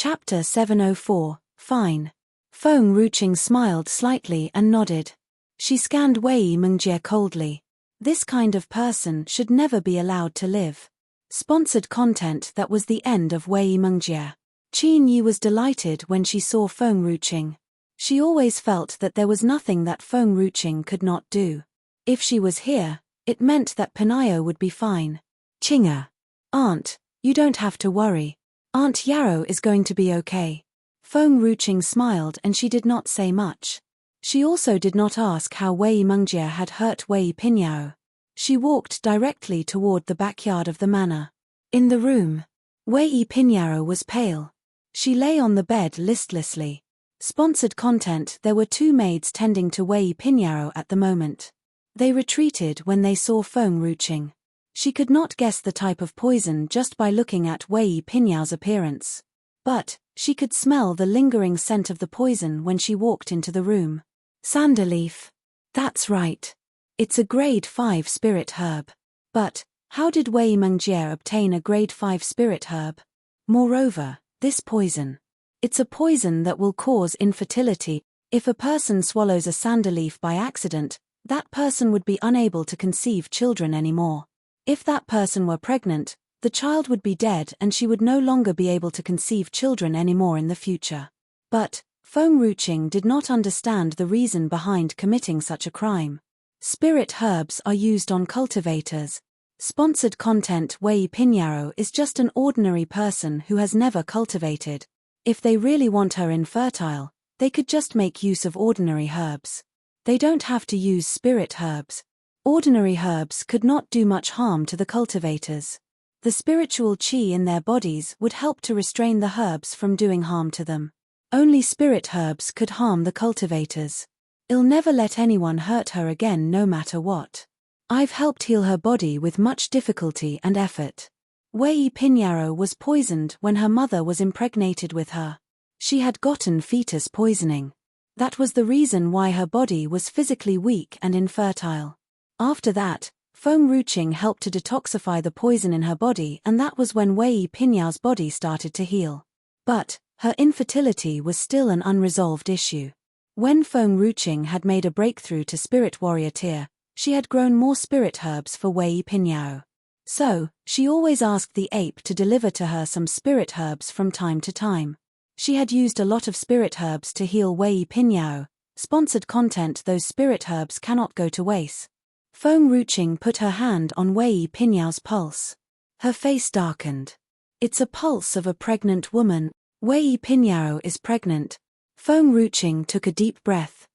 Chapter 704, Fine. Feng Ruqing smiled slightly and nodded. She scanned Wei Mengjie coldly. This kind of person should never be allowed to live. Sponsored content. That was the end of Wei Mengjie. Qin Yi was delighted when she saw Feng Ruqing. She always felt that there was nothing that Feng Ruqing could not do. If she was here, it meant that Pinayo would be fine. Qing'er. Aunt, you don't have to worry. Aunt Yarrow is going to be okay. Feng Ruqing smiled and she did not say much. She also did not ask how Wei Mengjie had hurt Wei Pinyao. She walked directly toward the backyard of the manor. In the room, Wei Pinyao was pale. She lay on the bed listlessly. Sponsored content. There were two maids tending to Wei Pinyao at the moment. They retreated when they saw Feng Ruqing. She could not guess the type of poison just by looking at Wei Pinyao's appearance. But she could smell the lingering scent of the poison when she walked into the room. Sanderleaf. That's right. It's a grade 5 spirit herb. But how did Wei Mengjie obtain a grade 5 spirit herb? Moreover, this poison. It's a poison that will cause infertility. If a person swallows a sanderleaf by accident, that person would be unable to conceive children anymore. If that person were pregnant, the child would be dead and she would no longer be able to conceive children anymore in the future. But Feng Ruqing did not understand the reason behind committing such a crime. Spirit herbs are used on cultivators. Sponsored content. Wei Pinyao is just an ordinary person who has never cultivated. If they really want her infertile, they could just make use of ordinary herbs. They don't have to use spirit herbs. Ordinary herbs could not do much harm to the cultivators. The spiritual qi in their bodies would help to restrain the herbs from doing harm to them. Only spirit herbs could harm the cultivators. I'll never let anyone hurt her again no matter what. I've helped heal her body with much difficulty and effort. Wei Pinyao was poisoned when her mother was impregnated with her. She had gotten fetus poisoning. That was the reason why her body was physically weak and infertile. After that, Feng Ruqing helped to detoxify the poison in her body, and that was when Wei Pinyao's body started to heal. But her infertility was still an unresolved issue. When Feng Ruqing had made a breakthrough to Spirit Warrior tier, she had grown more spirit herbs for Wei Pinyao. So, she always asked the ape to deliver to her some spirit herbs from time to time. She had used a lot of spirit herbs to heal Wei Pinyao. Sponsored content. Those spirit herbs cannot go to waste. Feng Ruqing put her hand on Wei Pinyao's pulse. Her face darkened. It's a pulse of a pregnant woman. Wei Pinyao is pregnant. Feng Ruqing took a deep breath.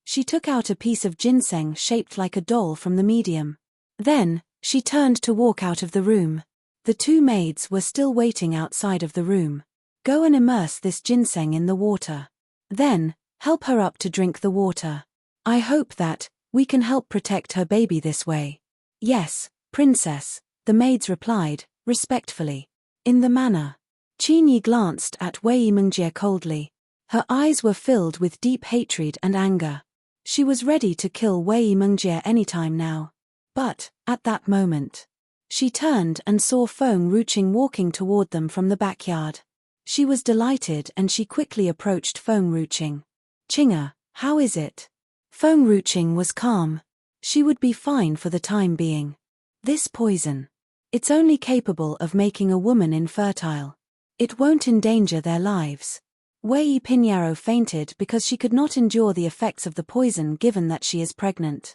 She took out a piece of ginseng shaped like a doll from the medium. Then, she turned to walk out of the room. The two maids were still waiting outside of the room. Go and immerse this ginseng in the water. Then, help her up to drink the water. I hope that we can help protect her baby this way. Yes, princess, the maids replied, respectfully. In the manor, Qin Yi glanced at Wei Mengjie coldly. Her eyes were filled with deep hatred and anger. She was ready to kill Wei Mengjie anytime now. But, at that moment, she turned and saw Feng Ruqing walking toward them from the backyard. She was delighted and she quickly approached Feng Ruqing. Qing'er, how is it? Feng Ruqing was calm. She would be fine for the time being. This poison. It's only capable of making a woman infertile. It won't endanger their lives. Wei Pinyao fainted because she could not endure the effects of the poison given that she is pregnant.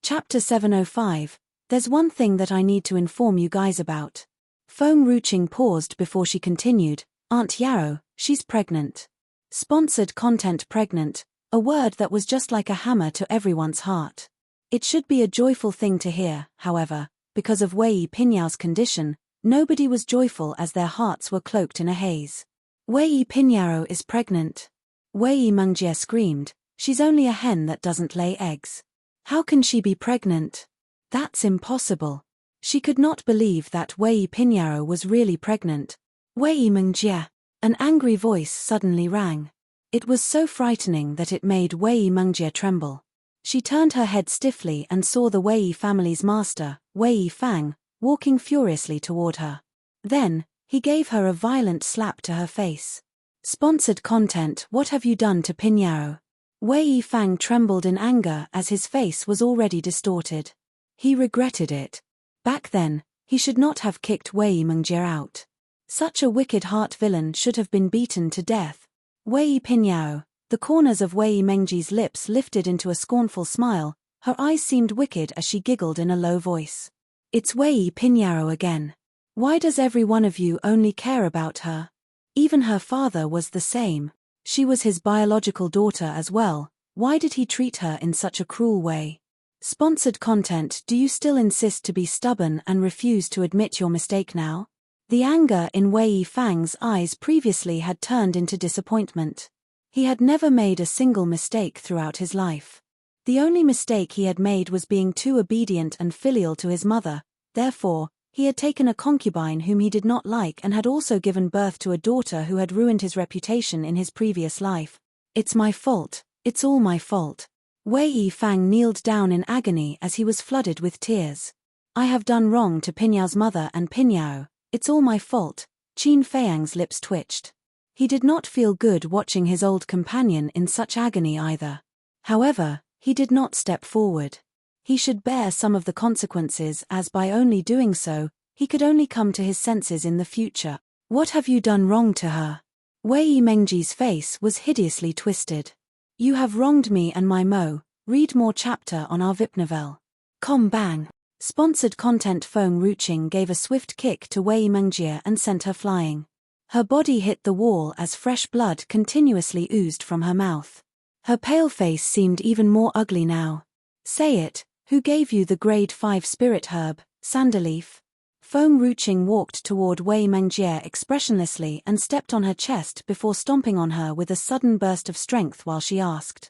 Chapter 705. There's one thing that I need to inform you guys about. Feng Ruqing paused before she continued. Aunt Yarrow, she's pregnant. Sponsored content. Pregnant, a word that was just like a hammer to everyone's heart. It should be a joyful thing to hear, however, because of Wei Pinyao's condition, nobody was joyful as their hearts were cloaked in a haze. Wei Pinyao is pregnant. Wei Mengjie screamed, she's only a hen that doesn't lay eggs. How can she be pregnant? That's impossible. She could not believe that Wei Pinyao was really pregnant. Wei Mengjie. An angry voice suddenly rang. It was so frightening that it made Wei Mengjie tremble. She turned her head stiffly and saw the Wei family's master, Wei Fang, walking furiously toward her. Then, He gave her a violent slap to her face. Sponsored content. What have you done to Pingyao? Wei Yifang trembled in anger as his face was already distorted. He regretted it. Back then, he should not have kicked Wei Mengjie out. Such a wicked heart villain should have been beaten to death. Wei Pingyao. The corners of Wei Mengjie's lips lifted into a scornful smile. Her eyes seemed wicked as she giggled in a low voice. It's Wei Pingyao again. Why does every one of you only care about her? Even her father was the same. She was his biological daughter as well. Why did he treat her in such a cruel way? Sponsored content. Do you still insist to be stubborn and refuse to admit your mistake now? The anger in Wei Yifang's eyes previously had turned into disappointment. He had never made a single mistake throughout his life. The only mistake he had made was being too obedient and filial to his mother. Therefore, he had taken a concubine whom he did not like and had also given birth to a daughter who had ruined his reputation in his previous life. It's my fault. It's all my fault. Wei Yifang kneeled down in agony as he was flooded with tears. I have done wrong to Pinyao's mother and Pingyao. It's all my fault. Qin Feiyang's lips twitched. He did not feel good watching his old companion in such agony either. However, he did not step forward. He should bear some of the consequences, as by only doing so, he could only come to his senses in the future. What have you done wrong to her? Wei Mengjie's face was hideously twisted. You have wronged me and my Mo. Read more chapter on our VIP novel. Bang. Sponsored content. Feng Ruqing gave a swift kick to Wei Mengjie and sent her flying. Her body hit the wall as fresh blood continuously oozed from her mouth. Her pale face seemed even more ugly now. Say it. Who gave you the grade 5 spirit herb, Sanderleaf? Feng Ruqing walked toward Wei Mengjie expressionlessly and stepped on her chest before stomping on her with a sudden burst of strength while she asked.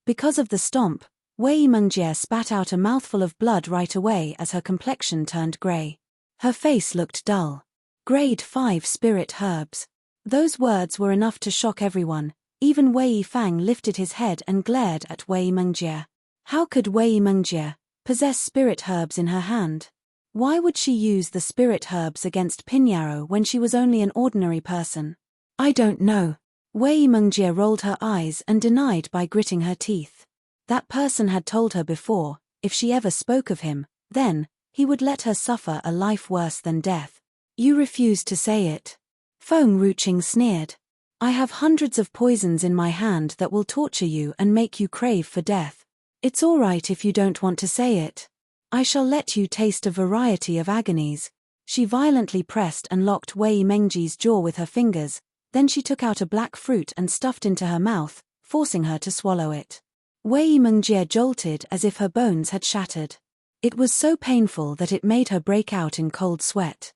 Because of the stomp, Wei Mengjie spat out a mouthful of blood right away as her complexion turned grey. Her face looked dull. Grade 5 spirit herbs. Those words were enough to shock everyone. Even Wei Yifang lifted his head and glared at Wei Mengjie. How could Wei Mengjie possess spirit herbs in her hand? Why would she use the spirit herbs against Pingyao when she was only an ordinary person? I don't know. Wei Mengjie rolled her eyes and denied by gritting her teeth. That person had told her before, if she ever spoke of him, then he would let her suffer a life worse than death. You refuse to say it. Feng Ruqing sneered. I have hundreds of poisons in my hand that will torture you and make you crave for death. It's all right if you don't want to say it. I shall let you taste a variety of agonies. She violently pressed and locked Wei Mengjie's jaw with her fingers, then she took out a black fruit and stuffed into her mouth, forcing her to swallow it. Wei Mengjie jolted as if her bones had shattered. It was so painful that it made her break out in cold sweat.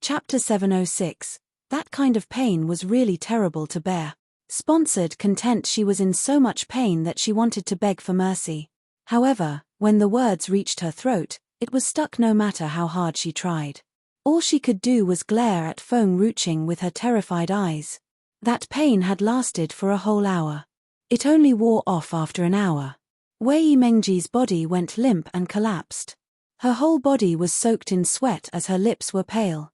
Chapter 706. That kind of pain was really terrible to bear. Sponsored content. She was in so much pain that she wanted to beg for mercy. However, when the words reached her throat, it was stuck no matter how hard she tried. All she could do was glare at Feng Ruqing with her terrified eyes. That pain had lasted for a whole hour. It only wore off after an hour. Wei Mengjie's body went limp and collapsed. Her whole body was soaked in sweat as her lips were pale.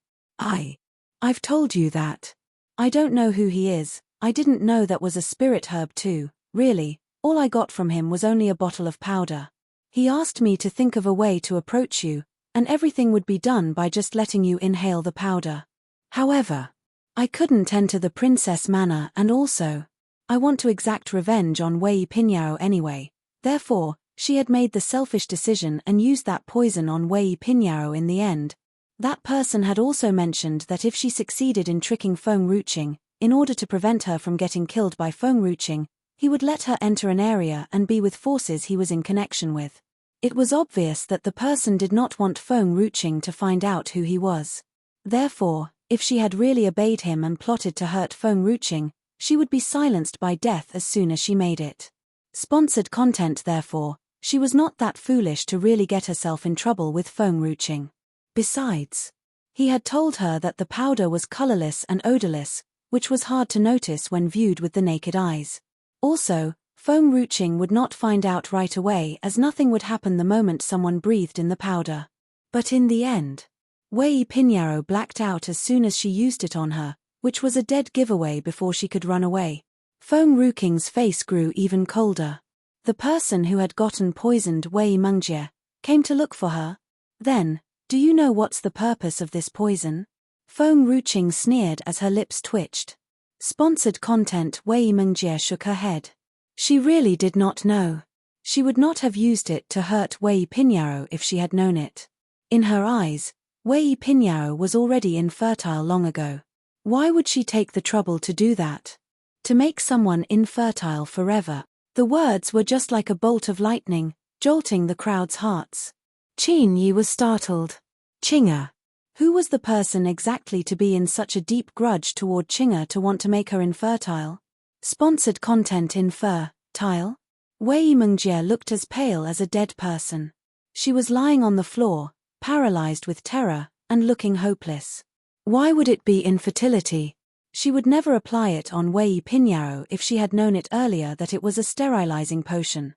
I've told you that. I don't know who he is. I didn't know that was a spirit herb too. Really, all I got from him was only a bottle of powder. He asked me to think of a way to approach you, and everything would be done by just letting you inhale the powder. However, I couldn't enter the princess manor, and also, I want to exact revenge on Wei Pingyao anyway. Therefore, she had made the selfish decision and used that poison on Wei Pingyao in the end. That person had also mentioned that if she succeeded in tricking Feng Ruqing, in order to prevent her from getting killed by Feng Ruqing, he would let her enter an area and be with forces he was in connection with. It was obvious that the person did not want Feng Ruqing to find out who he was. Therefore, if she had really obeyed him and plotted to hurt Feng Ruqing, she would be silenced by death as soon as she made it. Sponsored content. Therefore, she was not that foolish to really get herself in trouble with Feng Ruqing. Besides, he had told her that the powder was colorless and odorless, which was hard to notice when viewed with the naked eyes. Also, Feng Ruqing would not find out right away as nothing would happen the moment someone breathed in the powder. But in the end, Wei Pinheiro blacked out as soon as she used it on her, which was a dead giveaway before she could run away. Feng Ruking's face grew even colder. The person who had gotten poisoned Wei Mengjie came to look for her. Then, do you know what's the purpose of this poison? Feng Ruqing sneered as her lips twitched. Sponsored content. Wei Mengjie shook her head. She really did not know. She would not have used it to hurt Wei Pinheiro if she had known it. In her eyes, Wei Pinheiro was already infertile long ago. Why would she take the trouble to do that? To make someone infertile forever. The words were just like a bolt of lightning, jolting the crowd's hearts. Qin Yi was startled. Qing'er. Who was the person exactly to be in such a deep grudge toward Qing'er to want to make her infertile? Sponsored content. Infertile? Wei Mengjie looked as pale as a dead person. She was lying on the floor, paralyzed with terror, and looking hopeless. Why would it be infertility? She would never apply it on Wei Pinheiro if she had known it earlier that it was a sterilizing potion.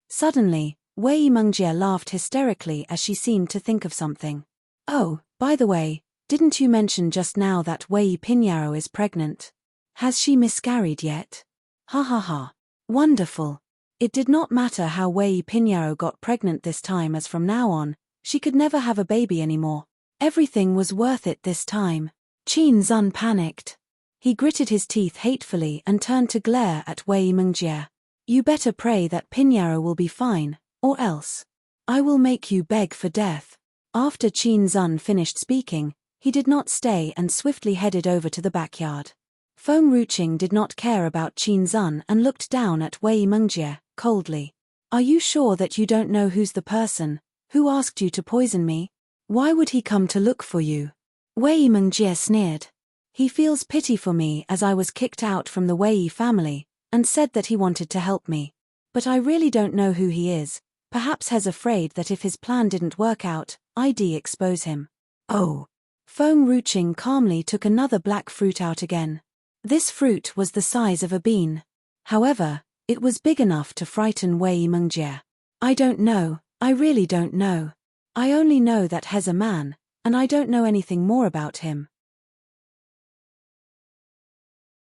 Suddenly, Wei Mengjie laughed hysterically as she seemed to think of something. Oh, by the way, didn't you mention just now that Wei Pinheiro is pregnant? Has she miscarried yet? Ha ha ha. Wonderful. It did not matter how Wei Pinheiro got pregnant this time, as from now on, she could never have a baby anymore. Everything was worth it this time. Qin Zun panicked. He gritted his teeth hatefully and turned to glare at Wei Mengjie. You better pray that Pinheiro will be fine, or else I will make you beg for death. After Qin Zun finished speaking, he did not stay and swiftly headed over to the backyard. Feng Ruqing did not care about Qin Zun and looked down at Wei Mengjie coldly. Are you sure that you don't know who's the person who asked you to poison me? Why would he come to look for you? Wei Mengjie sneered. He feels pity for me as I was kicked out from the Wei family, and said that he wanted to help me. But I really don't know who he is. Perhaps he's afraid that if his plan didn't work out, I'd expose him. Oh. Feng Ruqing calmly took another black fruit out again. This fruit was the size of a bean. However, it was big enough to frighten Wei Mengjie. I don't know, I really don't know. I only know that he's a man, and I don't know anything more about him.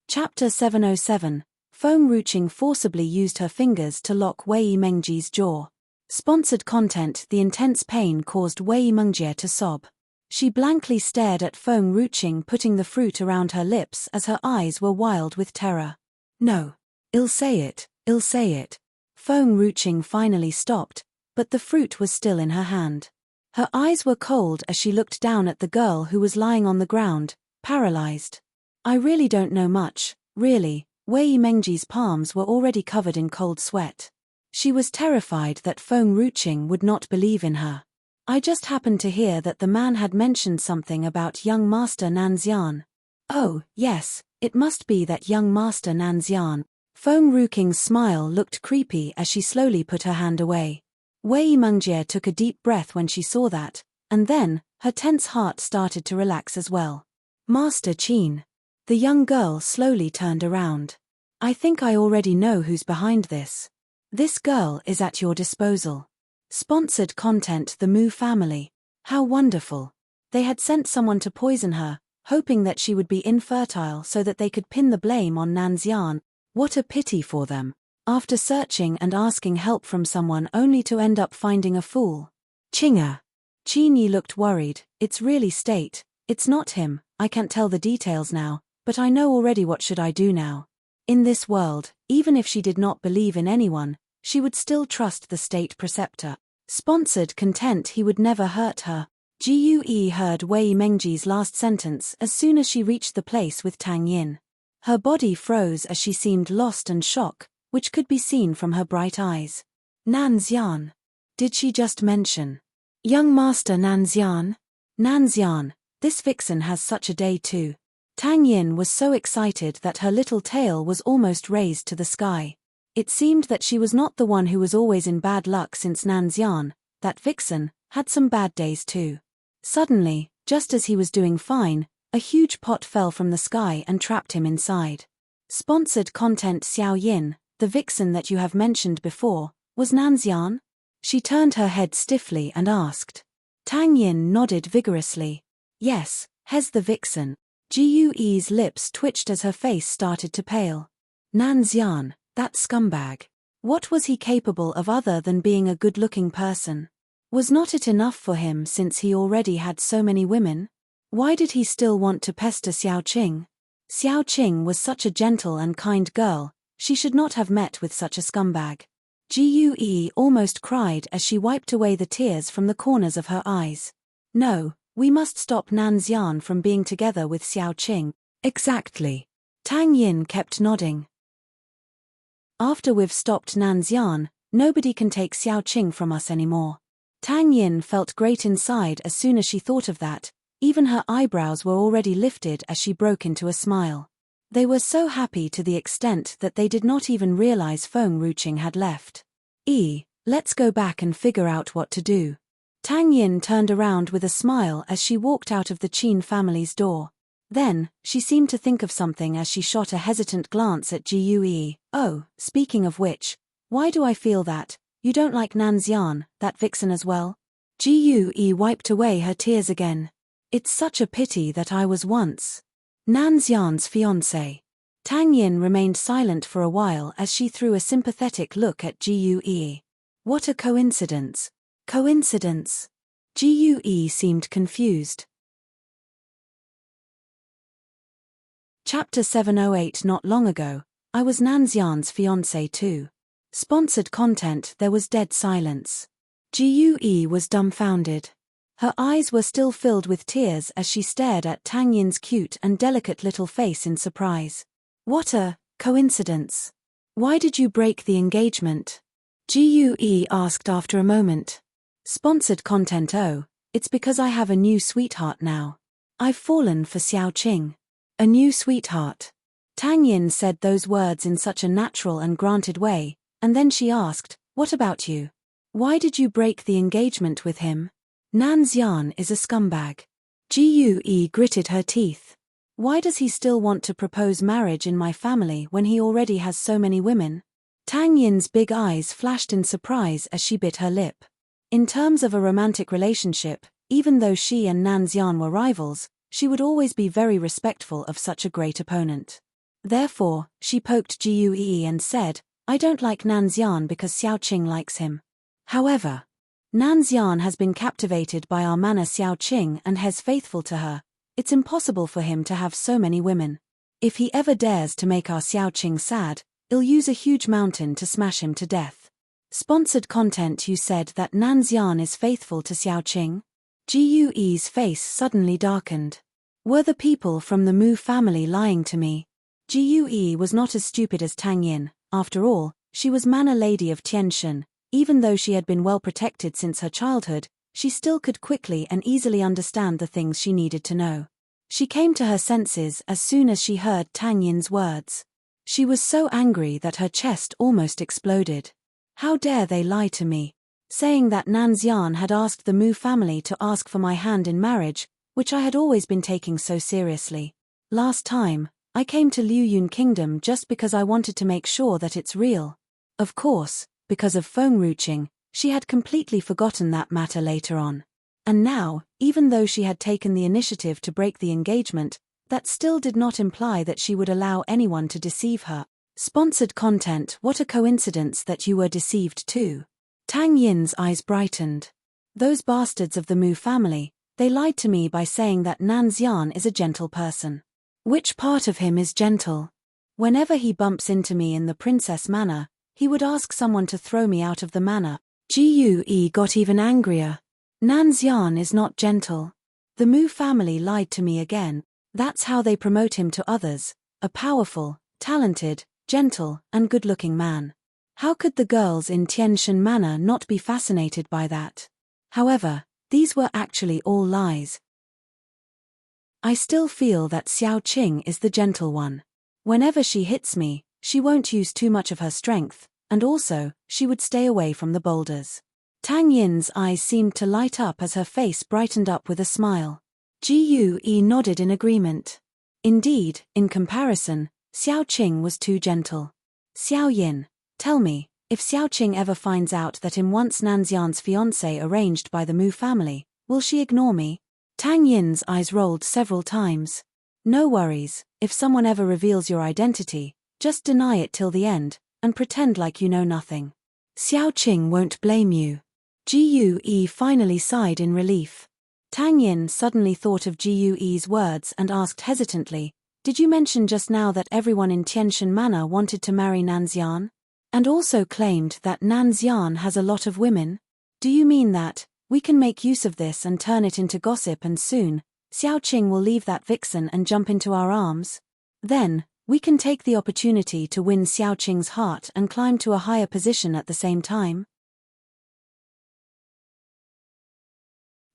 Chapter 707. Feng Ruqing forcibly used her fingers to lock Wei Mengjie's jaw. Sponsored content. The intense pain caused Wei Mengjie to sob. She blankly stared at Feng Ruqing putting the fruit around her lips as her eyes were wild with terror. No. I'll say it, I'll say it. Feng Ruqing finally stopped, but the fruit was still in her hand. Her eyes were cold as she looked down at the girl who was lying on the ground, paralyzed. I really don't know much, really. Wei Mengjie's palms were already covered in cold sweat. She was terrified that Feng Ruqing would not believe in her. I just happened to hear that the man had mentioned something about young Master Nanxian. Oh, yes, it must be that young Master Nanxian. Feng Ruqing's smile looked creepy as she slowly put her hand away. Wei Mengjie took a deep breath when she saw that, and then, her tense heart started to relax as well. Master Qin. The young girl slowly turned around. I think I already know who's behind this. This girl is at your disposal. Sponsored content. The Mu family. How wonderful. They had sent someone to poison her, hoping that she would be infertile so that they could pin the blame on Nanxian. What a pity for them. After searching and asking help from someone only to end up finding a fool. Qing'er. Qin Yi looked worried. It's really State. It's not him. I can't tell the details now, but I know already. What should I do now? In this world, even if she did not believe in anyone, she would still trust the State Preceptor. Sponsored content. He would never hurt her. Gue heard Wei Mengjie's last sentence as soon as she reached the place with Tang Yin. Her body froze as she seemed lost and shocked, which could be seen from her bright eyes. Nanxian. Did she just mention young Master Nanxian? Nanxian, this vixen has such a day too. Tang Yin was so excited that her little tail was almost raised to the sky. It seemed that she was not the one who was always in bad luck, since Nanxian, that vixen, had some bad days too. Suddenly, just as he was doing fine, a huge pot fell from the sky and trapped him inside. Sponsored content. Xiao Yin, the vixen that you have mentioned before, was Nanxian? She turned her head stiffly and asked. Tang Yin nodded vigorously. Yes, Hez the vixen. Gue's lips twitched as her face started to pale. Nan Xian, that scumbag. What was he capable of other than being a good-looking person? Was not it enough for him since he already had so many women? Why did he still want to pester Xiao Qing? Xiao Qing was such a gentle and kind girl, she should not have met with such a scumbag. Gue almost cried as she wiped away the tears from the corners of her eyes. No, we must stop Nan Xian from being together with Xiao Qing. Exactly. Tang Yin kept nodding. After we've stopped Nan Xian, nobody can take Xiao Qing from us anymore. Tang Yin felt great inside as soon as she thought of that, even her eyebrows were already lifted as she broke into a smile. They were so happy to the extent that they did not even realize Feng Ruqing had left. Let's go back and figure out what to do. Tang Yin turned around with a smile as she walked out of the Qin family's door. Then, she seemed to think of something as she shot a hesitant glance at Gue. Oh, speaking of which, why do I feel that you don't like Nan Xian, that vixen as well? Gue wiped away her tears again. It's such a pity that I was once Nan Xian's fiancé. Tang Yin remained silent for a while as she threw a sympathetic look at Gue. What a coincidence. Coincidence? Gue seemed confused. Chapter 708. Not long ago, I was Nan Xian's fiancé too. Sponsored content. There was dead silence. Gue was dumbfounded. Her eyes were still filled with tears as she stared at Tang Yin's cute and delicate little face in surprise. What a coincidence. Why did you break the engagement? Gue asked after a moment. Sponsored content. Oh, it's because I have a new sweetheart now. I've fallen for Xiao Qing. A new sweetheart. Tang Yin said those words in such a natural and granted way, and then she asked, what about you? Why did you break the engagement with him? Nan Xian is a scumbag. Gue gritted her teeth. Why does he still want to propose marriage in my family when he already has so many women? Tang Yin's big eyes flashed in surprise as she bit her lip. In terms of a romantic relationship, even though she and Nan Xian were rivals, she would always be very respectful of such a great opponent. Therefore, she poked Gue and said, I don't like Nan Xian because Xiao Qing likes him. However, Nan Xian has been captivated by our manner Xiao Qing and is faithful to her. It's impossible for him to have so many women. If he ever dares to make our Xiao Qing sad, he'll use a huge mountain to smash him to death. Sponsored content. You said that Nan Xian is faithful to Xiao Qing? Gue's face suddenly darkened. Were the people from the Mu family lying to me? Gue was not as stupid as Tang Yin. After all, she was Manor Lady of Tianshan. Even though she had been well protected since her childhood, she still could quickly and easily understand the things she needed to know. She came to her senses as soon as she heard Tang Yin's words. She was so angry that her chest almost exploded. How dare they lie to me? Saying that Nan Xian had asked the Mu family to ask for my hand in marriage, which I had always been taking so seriously. Last time, I came to Liu Yun Kingdom just because I wanted to make sure that it's real. Of course, because of Feng Ruqing, she had completely forgotten that matter later on. And now, even though she had taken the initiative to break the engagement, that still did not imply that she would allow anyone to deceive her. Sponsored content. What a coincidence that you were deceived too. Tang Yin's eyes brightened. Those bastards of the Mu family, they lied to me by saying that Nan Xian is a gentle person. Which part of him is gentle? Whenever he bumps into me in the princess manor, he would ask someone to throw me out of the manor. Gue got even angrier. Nan Xian is not gentle. The Mu family lied to me again. That's how they promote him to others, a powerful, talented, gentle, and good-looking man. How could the girls in Tianshan Manor not be fascinated by that? However, these were actually all lies. I still feel that Xiao Qing is the gentle one. Whenever she hits me, she won't use too much of her strength, and also, she would stay away from the boulders. Tang Yin's eyes seemed to light up as her face brightened up with a smile. Gue nodded in agreement. Indeed, in comparison, Xiao Qing was too gentle. Xiao Yin, tell me, if Xiao Qing ever finds out that I'm once Nan Xian's fiancé arranged by the Mu family, Will she ignore me? Tang Yin's eyes rolled several times. No worries, if someone ever reveals your identity, just deny it till the end, and pretend like you know nothing. Xiao Qing won't blame you. Gue finally sighed in relief. Tang Yin suddenly thought of Gue's words and asked hesitantly, "Did you mention just now that everyone in Tianshan Manor wanted to marry Nanxian? And also claimed that Nanxian has a lot of women? Do you mean that we can make use of this and turn it into gossip, and soon Xiao Qing will leave that vixen and jump into our arms? Then we can take the opportunity to win Xiao Qing's heart and climb to a higher position at the same time?"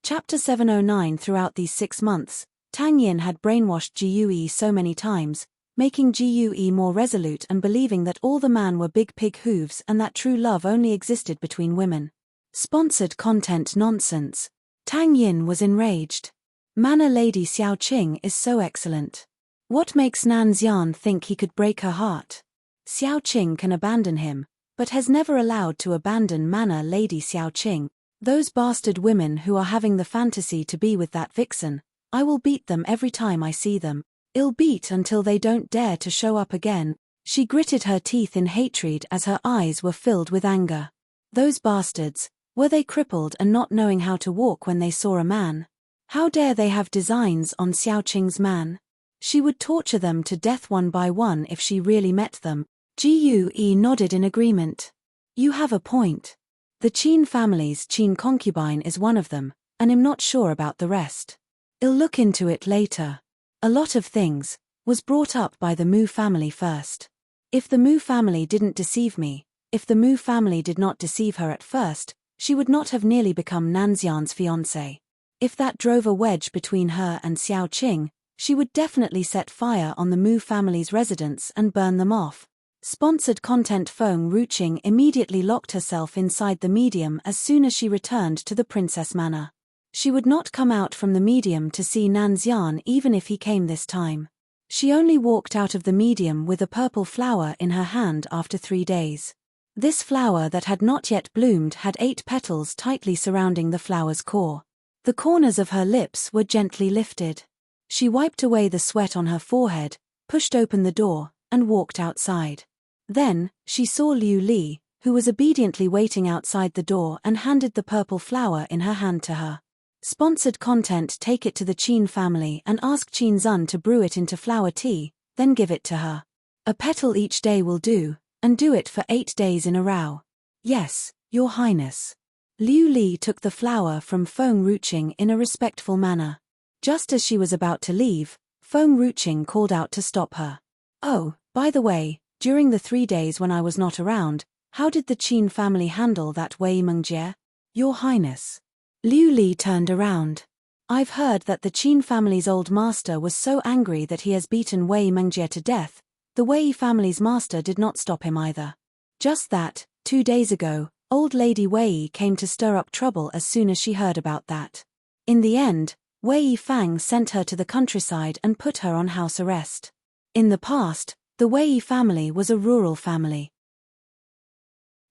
Chapter 709. Throughout these 6 months, Tang Yin had brainwashed Gue so many times, making Gue more resolute and believing that all the men were big pig hooves and that true love only existed between women. Sponsored content nonsense. Tang Yin was enraged. Manor Lady Xiao Qing is so excellent. What makes Nanxian think he could break her heart? Xiao Qing can abandon him, but has never allowed to abandon Manor Lady Xiao Qing. Those bastard women who are having the fantasy to be with that vixen, I will beat them every time I see them. I'll beat until they don't dare to show up again. She gritted her teeth in hatred as her eyes were filled with anger. Those bastards, were they crippled and not knowing how to walk when they saw a man? How dare they have designs on Xiao Qing's man? She would torture them to death one by one if she really met them. Gue nodded in agreement. You have a point. The Qin family's Qin concubine is one of them, and I'm not sure about the rest. I'll look into it later. A lot of things was brought up by the Mu family first. If the Mu family didn't deceive me, if the Mu family did not deceive her at first, she would not have nearly become Nanxian's fiancé. If that drove a wedge between her and Xiao Qing, she would definitely set fire on the Mu family's residence and burn them off. Sponsored content. Feng Ruqing immediately locked herself inside the medium as soon as she returned to the Princess Manor. She would not come out from the medium to see Nanxian even if he came this time. She only walked out of the medium with a purple flower in her hand after 3 days. This flower that had not yet bloomed had 8 petals tightly surrounding the flower's core. The corners of her lips were gently lifted. She wiped away the sweat on her forehead, pushed open the door, and walked outside. Then, she saw Liu Li, who was obediently waiting outside the door, and handed the purple flower in her hand to her. Sponsored content. Take it to the Qin family and ask Qin Zun to brew it into flower tea, then give it to her. A petal each day will do, and do it for 8 days in a row. Yes, Your Highness. Liu Li took the flower from Feng Ruqing in a respectful manner. Just as she was about to leave, Feng Ruqing called out to stop her. Oh, by the way, during the 3 days when I was not around, how did the Qin family handle that Wei Mengjie? Your Highness. Liu Li turned around. I've heard that the Qin family's old master was so angry that he has beaten Wei Mengjie to death. The Wei family's master did not stop him either. Just that, 2 days ago, old Lady Wei came to stir up trouble as soon as she heard about that. In the end, Wei Fang sent her to the countryside and put her on house arrest. In the past, the Wei family was a rural family.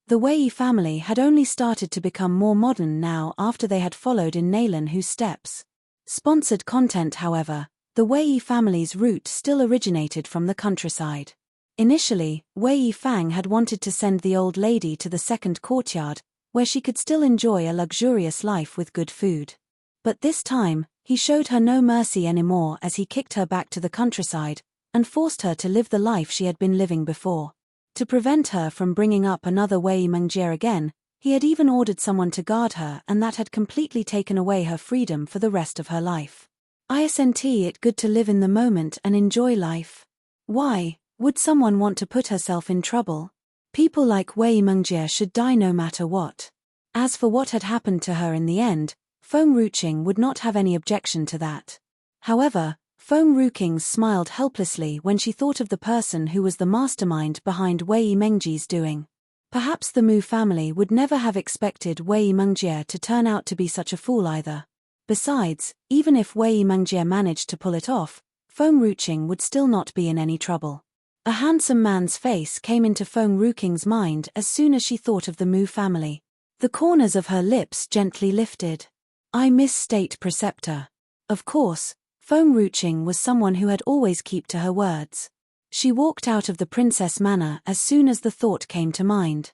The Wei family had only started to become more modern now after they had followed in Naylan Hu's steps. Sponsored content. However, the Wei family's root still originated from the countryside. Initially, Wei Fang had wanted to send the old lady to the second courtyard, where she could still enjoy a luxurious life with good food. But this time, he showed her no mercy anymore as he kicked her back to the countryside, and forced her to live the life she had been living before. To prevent her from bringing up another Wei Mengjie again, he had even ordered someone to guard her, and that had completely taken away her freedom for the rest of her life. Isn't it good to live in the moment and enjoy life? Why would someone want to put herself in trouble? People like Wei Mengjie should die no matter what. As for what had happened to her in the end, Feng Ruqing would not have any objection to that. However, Feng Ruqing smiled helplessly when she thought of the person who was the mastermind behind Wei Mengjie's doing. Perhaps the Mu family would never have expected Wei Mengjie to turn out to be such a fool either. Besides, even if Wei Mengjie managed to pull it off, Feng Ruqing would still not be in any trouble. A handsome man's face came into Feng Ruqing's mind as soon as she thought of the Mu family. The corners of her lips gently lifted. I misstate Preceptor. Of course, Feng Ruching was someone who had always kept to her words. She walked out of the princess manor as soon as the thought came to mind.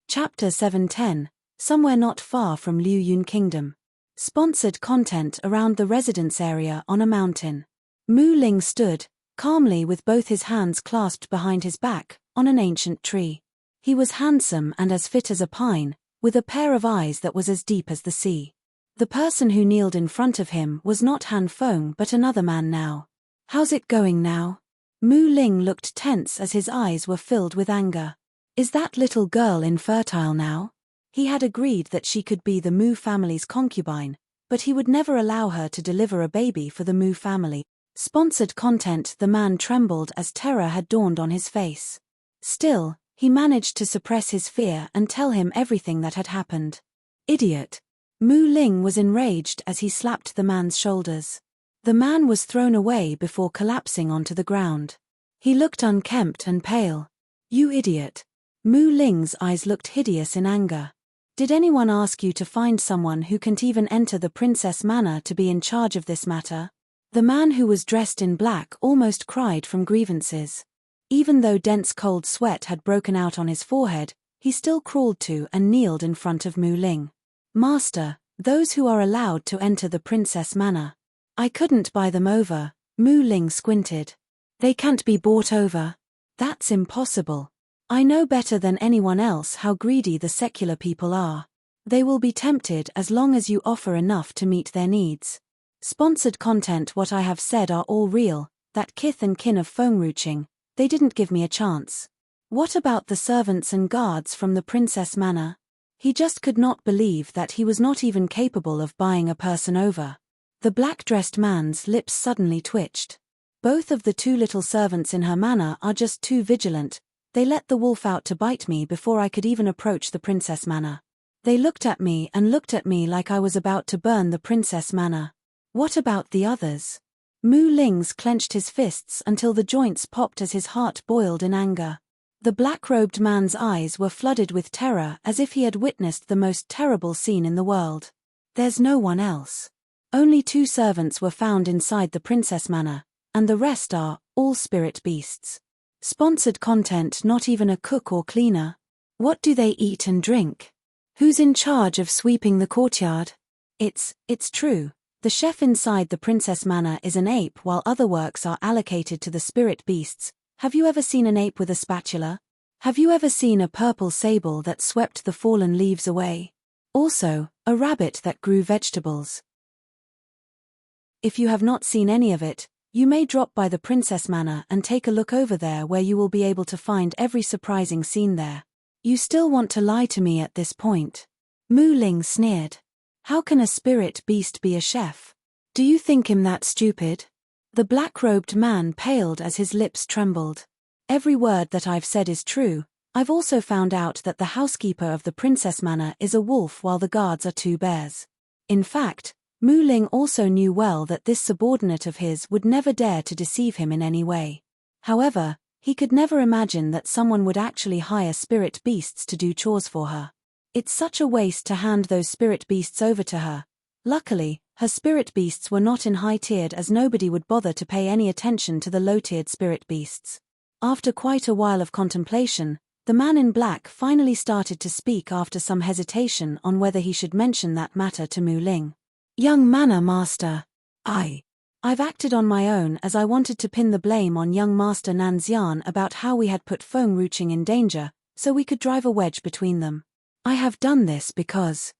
Chapter 710, Somewhere Not Far from Liu Yun Kingdom. Sponsored content around the residence area on a mountain. Mu Ling stood, calmly with both his hands clasped behind his back, on an ancient tree. He was handsome and as fit as a pine, with a pair of eyes that was as deep as the sea. The person who kneeled in front of him was not Han Feng but another man now. How's it going now? Mu Ling looked tense as his eyes were filled with anger. Is that little girl infertile now? He had agreed that she could be the Mu family's concubine, but he would never allow her to deliver a baby for the Mu family. Sponsored content. The man trembled as terror had dawned on his face. Still, he managed to suppress his fear and tell him everything that had happened. Idiot! Mu Ling was enraged as he slapped the man's shoulders. The man was thrown away before collapsing onto the ground. He looked unkempt and pale. You idiot! Mu Ling's eyes looked hideous in anger. Did anyone ask you to find someone who can't even enter the princess manor to be in charge of this matter? The man who was dressed in black almost cried from grievances. Even though dense cold sweat had broken out on his forehead, he still crawled to and kneeled in front of Mu Ling. Master, those who are allowed to enter the princess manor. I couldn't buy them over. Mu Ling squinted. They can't be bought over. That's impossible. I know better than anyone else how greedy the secular people are. They will be tempted as long as you offer enough to meet their needs. Sponsored content. What I have said are all real, that kith and kin of Feng Ruching, they didn't give me a chance. What about the servants and guards from the princess manor? He just could not believe that he was not even capable of buying a person over. The black-dressed man's lips suddenly twitched. Both of the two little servants in her manor are just too vigilant. They let the wolf out to bite me before I could even approach the princess manor. They looked at me like I was about to burn the princess manor. What about the others? Mu Ling's clenched his fists until the joints popped as his heart boiled in anger. The black-robed man's eyes were flooded with terror as if he had witnessed the most terrible scene in the world. There's no one else. Only 2 servants were found inside the princess manor, and the rest are all spirit beasts. Sponsored content. Not even a cook or cleaner. What do they eat and drink? Who's in charge of sweeping the courtyard? It's true. The chef inside the princess manor is an ape while other works are allocated to the spirit beasts. Have you ever seen an ape with a spatula? Have you ever seen a purple sable that swept the fallen leaves away? Also, a rabbit that grew vegetables. If you have not seen any of it, you may drop by the princess manor and take a look over there where you will be able to find every surprising scene there. You still want to lie to me at this point? Mu Ling sneered. How can a spirit beast be a chef? Do you think him that stupid? The black-robed man paled as his lips trembled. Every word that I've said is true. I've also found out that the housekeeper of the princess manor is a wolf while the guards are 2 bears. In fact, Mu Ling also knew well that this subordinate of his would never dare to deceive him in any way. However, he could never imagine that someone would actually hire spirit beasts to do chores for her. It's such a waste to hand those spirit beasts over to her. Luckily, her spirit beasts were not in high-tiered as nobody would bother to pay any attention to the low-tiered spirit beasts. After quite a while of contemplation, the man in black finally started to speak after some hesitation on whether he should mention that matter to Mu Ling. Young Manor Master. I've acted on my own as I wanted to pin the blame on young Master Nanxian about how we had put Feng Ruching in danger, so we could drive a wedge between them. I have done this because...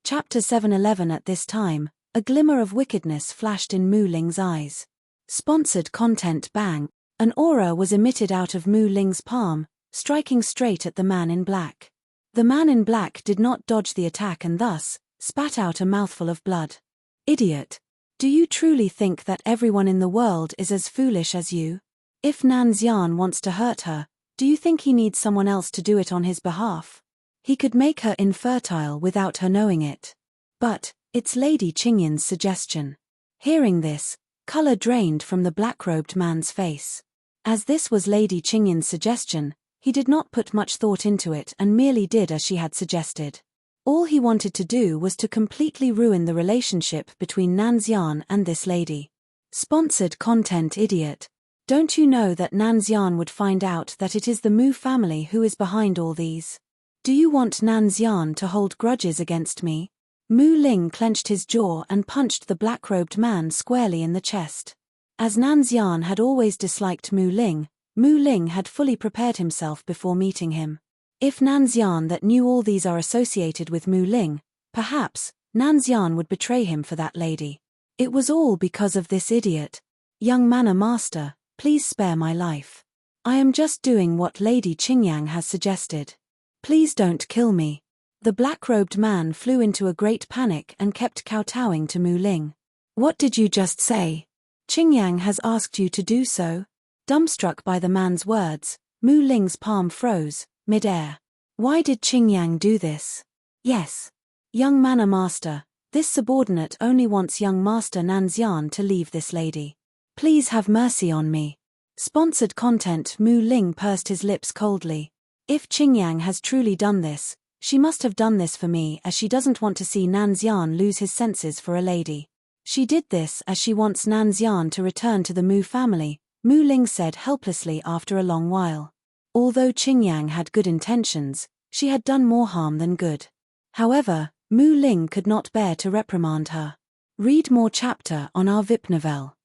Chapter 711. At this time, a glimmer of wickedness flashed in Mu Ling's eyes. Sponsored content. Bang! An aura was emitted out of Mu Ling's palm, striking straight at the man in black. The man in black did not dodge the attack and thus, spat out a mouthful of blood. Idiot! Do you truly think that everyone in the world is as foolish as you? If Nanxian wants to hurt her, do you think he needs someone else to do it on his behalf? He could make her infertile without her knowing it. But, it's Lady Qingyin's suggestion. Hearing this, color drained from the black-robed man's face. As this was Lady Qingyin's suggestion, He did not put much thought into it and merely did as she had suggested. All he wanted to do was to completely ruin the relationship between Nanxian and this lady. Sponsored content idiot. Don't you know that Nanxian would find out that it is the Mu family who is behind all these? Do you want Nanxian to hold grudges against me? Mu Ling clenched his jaw and punched the black-robed man squarely in the chest. As Nanxian had always disliked Mu Ling had fully prepared himself before meeting him. If Nanxian that knew all these are associated with Mu Ling, perhaps Nanxian would betray him for that lady. It was all because of this idiot. Young manner master, please spare my life. I am just doing what Lady Qingyang has suggested. Please don't kill me. The black-robed man flew into a great panic and kept kowtowing to Mu Ling. What did you just say? Qingyang has asked you to do so? Dumbstruck by the man's words, Mu Ling's palm froze, mid-air. Why did Qingyang do this? Yes. Young manner master, this subordinate only wants young master Nanxian to leave this lady. Please have mercy on me. Sponsored content. Mu Ling pursed his lips coldly. If Qingyang has truly done this, she must have done this for me, as she doesn't want to see Nanxian lose his senses for a lady. She did this as she wants Nanxian to return to the Mu family, Mu Ling said helplessly after a long while. Although Qingyang had good intentions, she had done more harm than good. However, Mu Ling could not bear to reprimand her. Read more chapter on our VIP novel.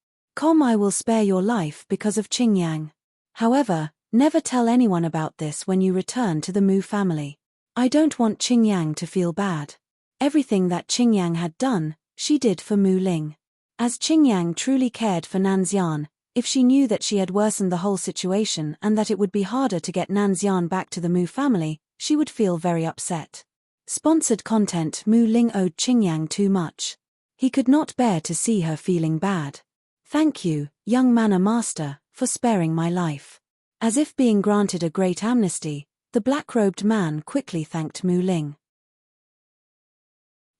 I will spare your life because of Qingyang. However, never tell anyone about this when you return to the Mu family. I don't want Qingyang to feel bad. Everything that Qingyang had done, she did for Mu Ling. As Qingyang truly cared for Nanxian, if she knew that she had worsened the whole situation and that it would be harder to get Nanxian back to the Mu family, she would feel very upset. Sponsored content. Mu Ling owed Qingyang too much. He could not bear to see her feeling bad. Thank you, young manner master, for sparing my life. As if being granted a great amnesty, the black-robed man quickly thanked Mu Ling.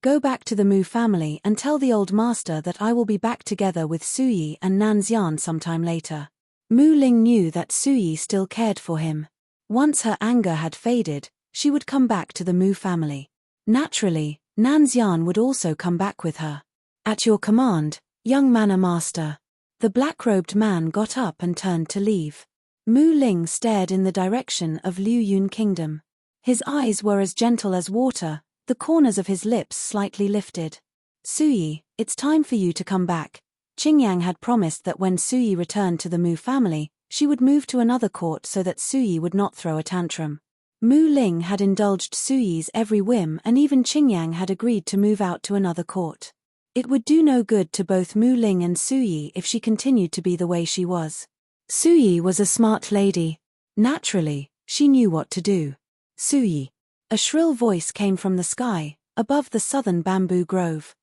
Go back to the Mu family and tell the old master that I will be back together with Suyi and Nanxian sometime later. Mu Ling knew that Suyi still cared for him. Once her anger had faded, she would come back to the Mu family. Naturally, Nanxian would also come back with her. At your command, young manner master. The black-robed man got up and turned to leave. Mu Ling stared in the direction of Liu Yun Kingdom. His eyes were as gentle as water, the corners of his lips slightly lifted. Suyi, it's time for you to come back. Qingyang had promised that when Suyi returned to the Mu family, she would move to another court so that Suyi would not throw a tantrum. Mu Ling had indulged Suyi's every whim, and even Qingyang had agreed to move out to another court. It would do no good to both Mu Ling and Suyi if she continued to be the way she was. Suyi was a smart lady. Naturally, she knew what to do. Suyi. A shrill voice came from the sky, above the southern bamboo grove.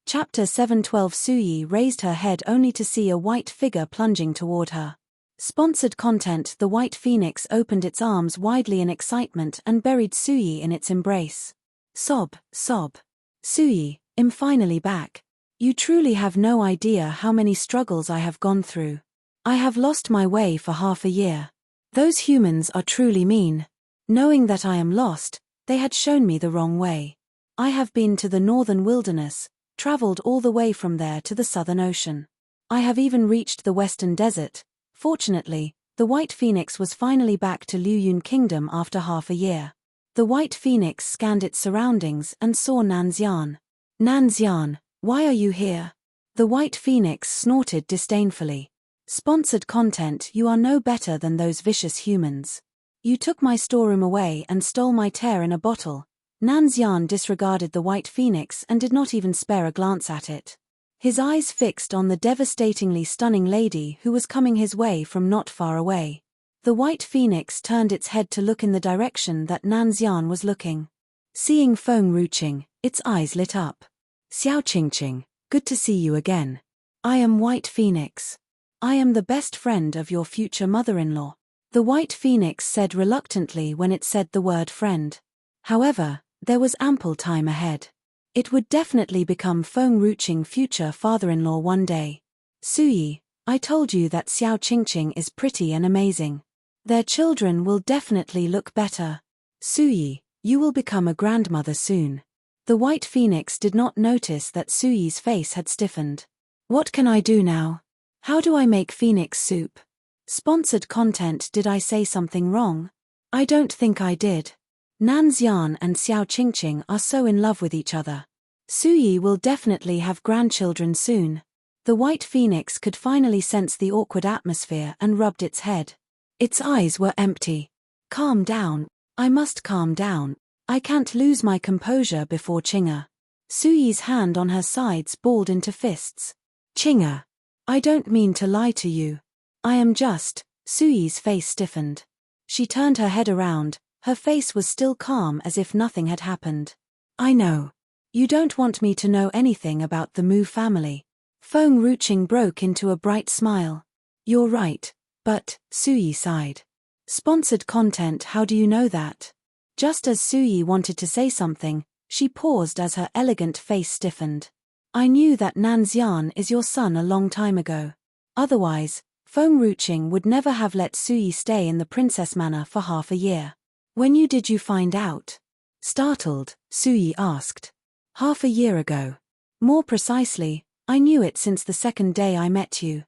Chapter 7:12. Suyi raised her head only to see a white figure plunging toward her. Sponsored content. The white phoenix opened its arms widely in excitement and buried Suyi in its embrace. Sob, sob. Suyi, I'm finally back. You truly have no idea how many struggles I have gone through. I have lost my way for half a year. Those humans are truly mean. Knowing that I am lost, they had shown me the wrong way. I have been to the northern wilderness, traveled all the way from there to the southern ocean. I have even reached the western desert. Fortunately, the white phoenix was finally back to Liu Yun Kingdom after half a year. The white phoenix scanned its surroundings and saw Nanxian. Nanxian, why are you here? The white phoenix snorted disdainfully. Sponsored content. You are no better than those vicious humans. You took my storeroom away and stole my tear in a bottle. Nanxian disregarded the white phoenix and did not even spare a glance at it. His eyes fixed on the devastatingly stunning lady who was coming his way from not far away. The white phoenix turned its head to look in the direction that Nanxian was looking. Seeing Feng Ruqing, its eyes lit up. Xiao Qingqing, good to see you again. I am White Phoenix. I am the best friend of your future mother-in-law. The white phoenix said reluctantly when it said the word friend. However, there was ample time ahead. It would definitely become Feng Ruqing's future father-in-law one day. Suyi, I told you that Xiao Qingqing is pretty and amazing. Their children will definitely look better. Suyi, you will become a grandmother soon. The White Phoenix did not notice that Suyi's face had stiffened. What can I do now? How do I make phoenix soup? Sponsored content. Did I say something wrong? I don't think I did. Nanxian and Xiao Qingqing are so in love with each other. Suyi will definitely have grandchildren soon. The White Phoenix could finally sense the awkward atmosphere and rubbed its head. Its eyes were empty. Calm down. I must calm down. I can't lose my composure before Qing'er. Suyi's hand on her sides balled into fists. Qing'er. I don't mean to lie to you. I am just. Suyi's face stiffened. She turned her head around. Her face was still calm as if nothing had happened. I know. You don't want me to know anything about the Mu family. Feng Ruqing broke into a bright smile. You're right, but, Suyi sighed. Sponsored content. How do you know that? Just as Suyi wanted to say something, she paused as her elegant face stiffened. I knew that Nanxian is your son a long time ago. Otherwise, Feng Ruqing would never have let Suyi stay in the princess manor for half a year. When did you find out? Startled, Suyi asked. Half a year ago. More precisely, I knew it since the second day I met you.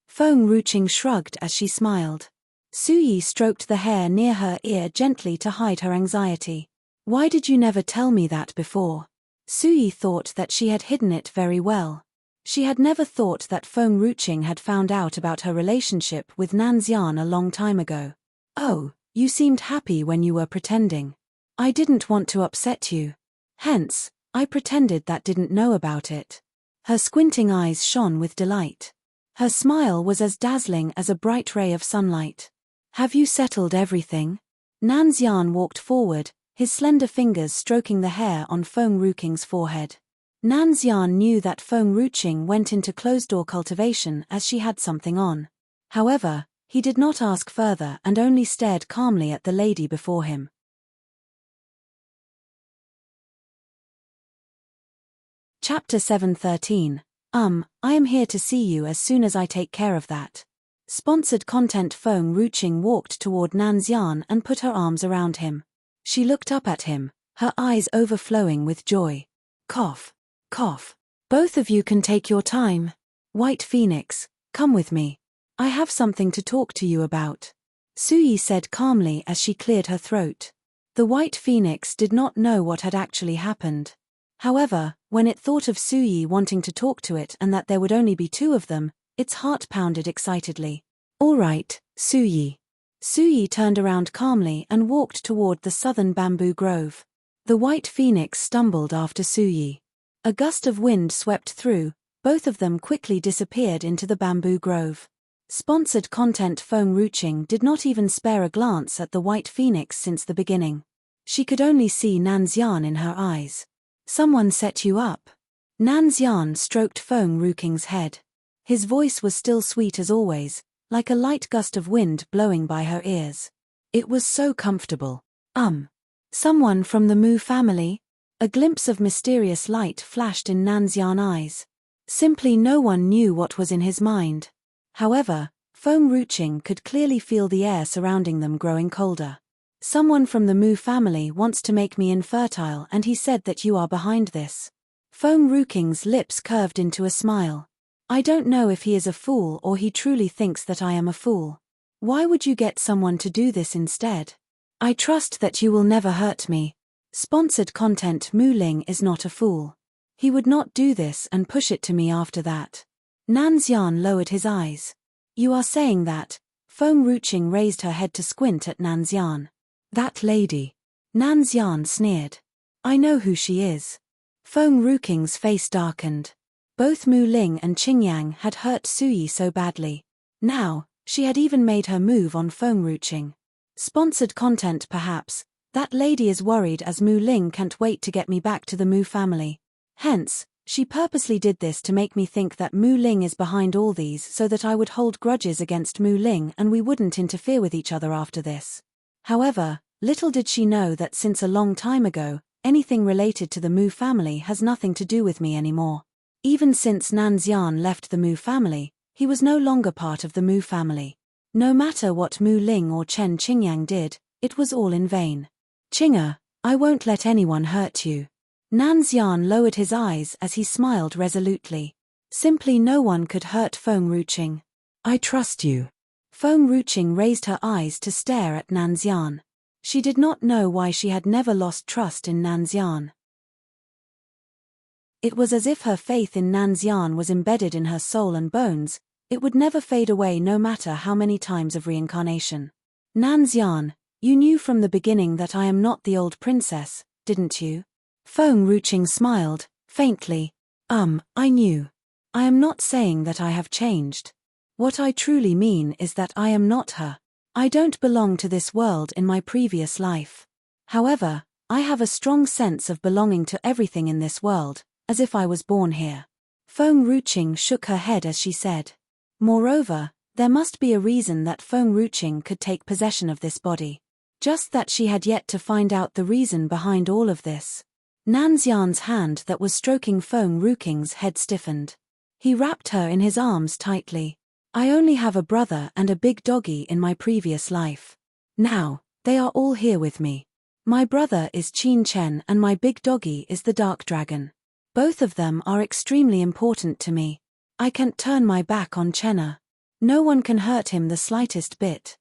Feng Ruqing shrugged as she smiled. Suyi stroked the hair near her ear gently to hide her anxiety. Why did you never tell me that before? Suyi thought that she had hidden it very well. She had never thought that Feng Ruqing had found out about her relationship with Nanxian a long time ago. Oh, you seemed happy when you were pretending. I didn't want to upset you. Hence, I pretended that didn't know about it. Her squinting eyes shone with delight. Her smile was as dazzling as a bright ray of sunlight. Have you settled everything? Nanxian walked forward, his slender fingers stroking the hair on Feng Ruqing's forehead. Nanxian knew that Feng Ruqing went into closed-door cultivation as she had something on. However, he did not ask further and only stared calmly at the lady before him. Chapter 7:13. I am here to see you as soon as I take care of that. Sponsored content. Feng Ruqing walked toward Nanxian and put her arms around him. She looked up at him, her eyes overflowing with joy. Cough. Cough. Both of you can take your time. White Phoenix, come with me. I have something to talk to you about. Suyi said calmly as she cleared her throat. The White Phoenix did not know what had actually happened. However, when it thought of Suyi wanting to talk to it and that there would only be two of them, its heart pounded excitedly. All right, Suyi. Suyi turned around calmly and walked toward the southern bamboo grove. The White Phoenix stumbled after Suyi. A gust of wind swept through, both of them quickly disappeared into the bamboo grove. Sponsored content. Feng Ruqing did not even spare a glance at the White Phoenix since the beginning. She could only see Nanxian in her eyes. Someone set you up. Nanxian stroked Feng Ruqing's head. His voice was still sweet as always, like a light gust of wind blowing by her ears. It was so comfortable. Someone from the Mu family? A glimpse of mysterious light flashed in Nanxian's eyes. Simply no one knew what was in his mind. However, Feng Ruqing could clearly feel the air surrounding them growing colder. Someone from the Mu family wants to make me infertile and he said that you are behind this. Feng Ruqing's lips curved into a smile. I don't know if he is a fool or he truly thinks that I am a fool. Why would you get someone to do this instead? I trust that you will never hurt me. Sponsored content. Mu Ling is not a fool. He would not do this and push it to me after that. Nanxian lowered his eyes. You are saying that? Feng Ruqing raised her head to squint at Nanxian. That lady. Nanxian sneered. I know who she is. Feng Ruqing's face darkened. Both Mu Ling and Qingyang had hurt Suyi so badly. Now, she had even made her move on Feng Ruqing. Sponsored content. Perhaps, that lady is worried as Mu Ling can't wait to get me back to the Mu family. Hence, she purposely did this to make me think that Mu Ling is behind all these so that I would hold grudges against Mu Ling and we wouldn't interfere with each other after this. However, little did she know that since a long time ago, anything related to the Mu family has nothing to do with me anymore. Even since Nanxian left the Mu family, he was no longer part of the Mu family. No matter what Mu Ling or Chen Qingyang did, it was all in vain. Qing'er, I won't let anyone hurt you. Nanxian lowered his eyes as he smiled resolutely. Simply no one could hurt Feng Ruqing. I trust you. Feng Ruqing raised her eyes to stare at Nanxian. She did not know why she had never lost trust in Nanxian. It was as if her faith in Nanxian was embedded in her soul and bones. It would never fade away no matter how many times of reincarnation. Nanxian, you knew from the beginning that I am not the old princess, didn't you? Feng Ruqing smiled, faintly. I knew. I am not saying that I have changed. What I truly mean is that I am not her. I don't belong to this world in my previous life. However, I have a strong sense of belonging to everything in this world, as if I was born here. Feng Ruqing shook her head as she said. Moreover, there must be a reason that Feng Ruqing could take possession of this body. Just that she had yet to find out the reason behind all of this. Nanxian's hand that was stroking Feng Ruqing's head stiffened. He wrapped her in his arms tightly. I only have a brother and a big doggy in my previous life. Now, they are all here with me. My brother is Qin Chen and my big doggy is the Dark Dragon. Both of them are extremely important to me. I can't turn my back on Chenna. No one can hurt him the slightest bit.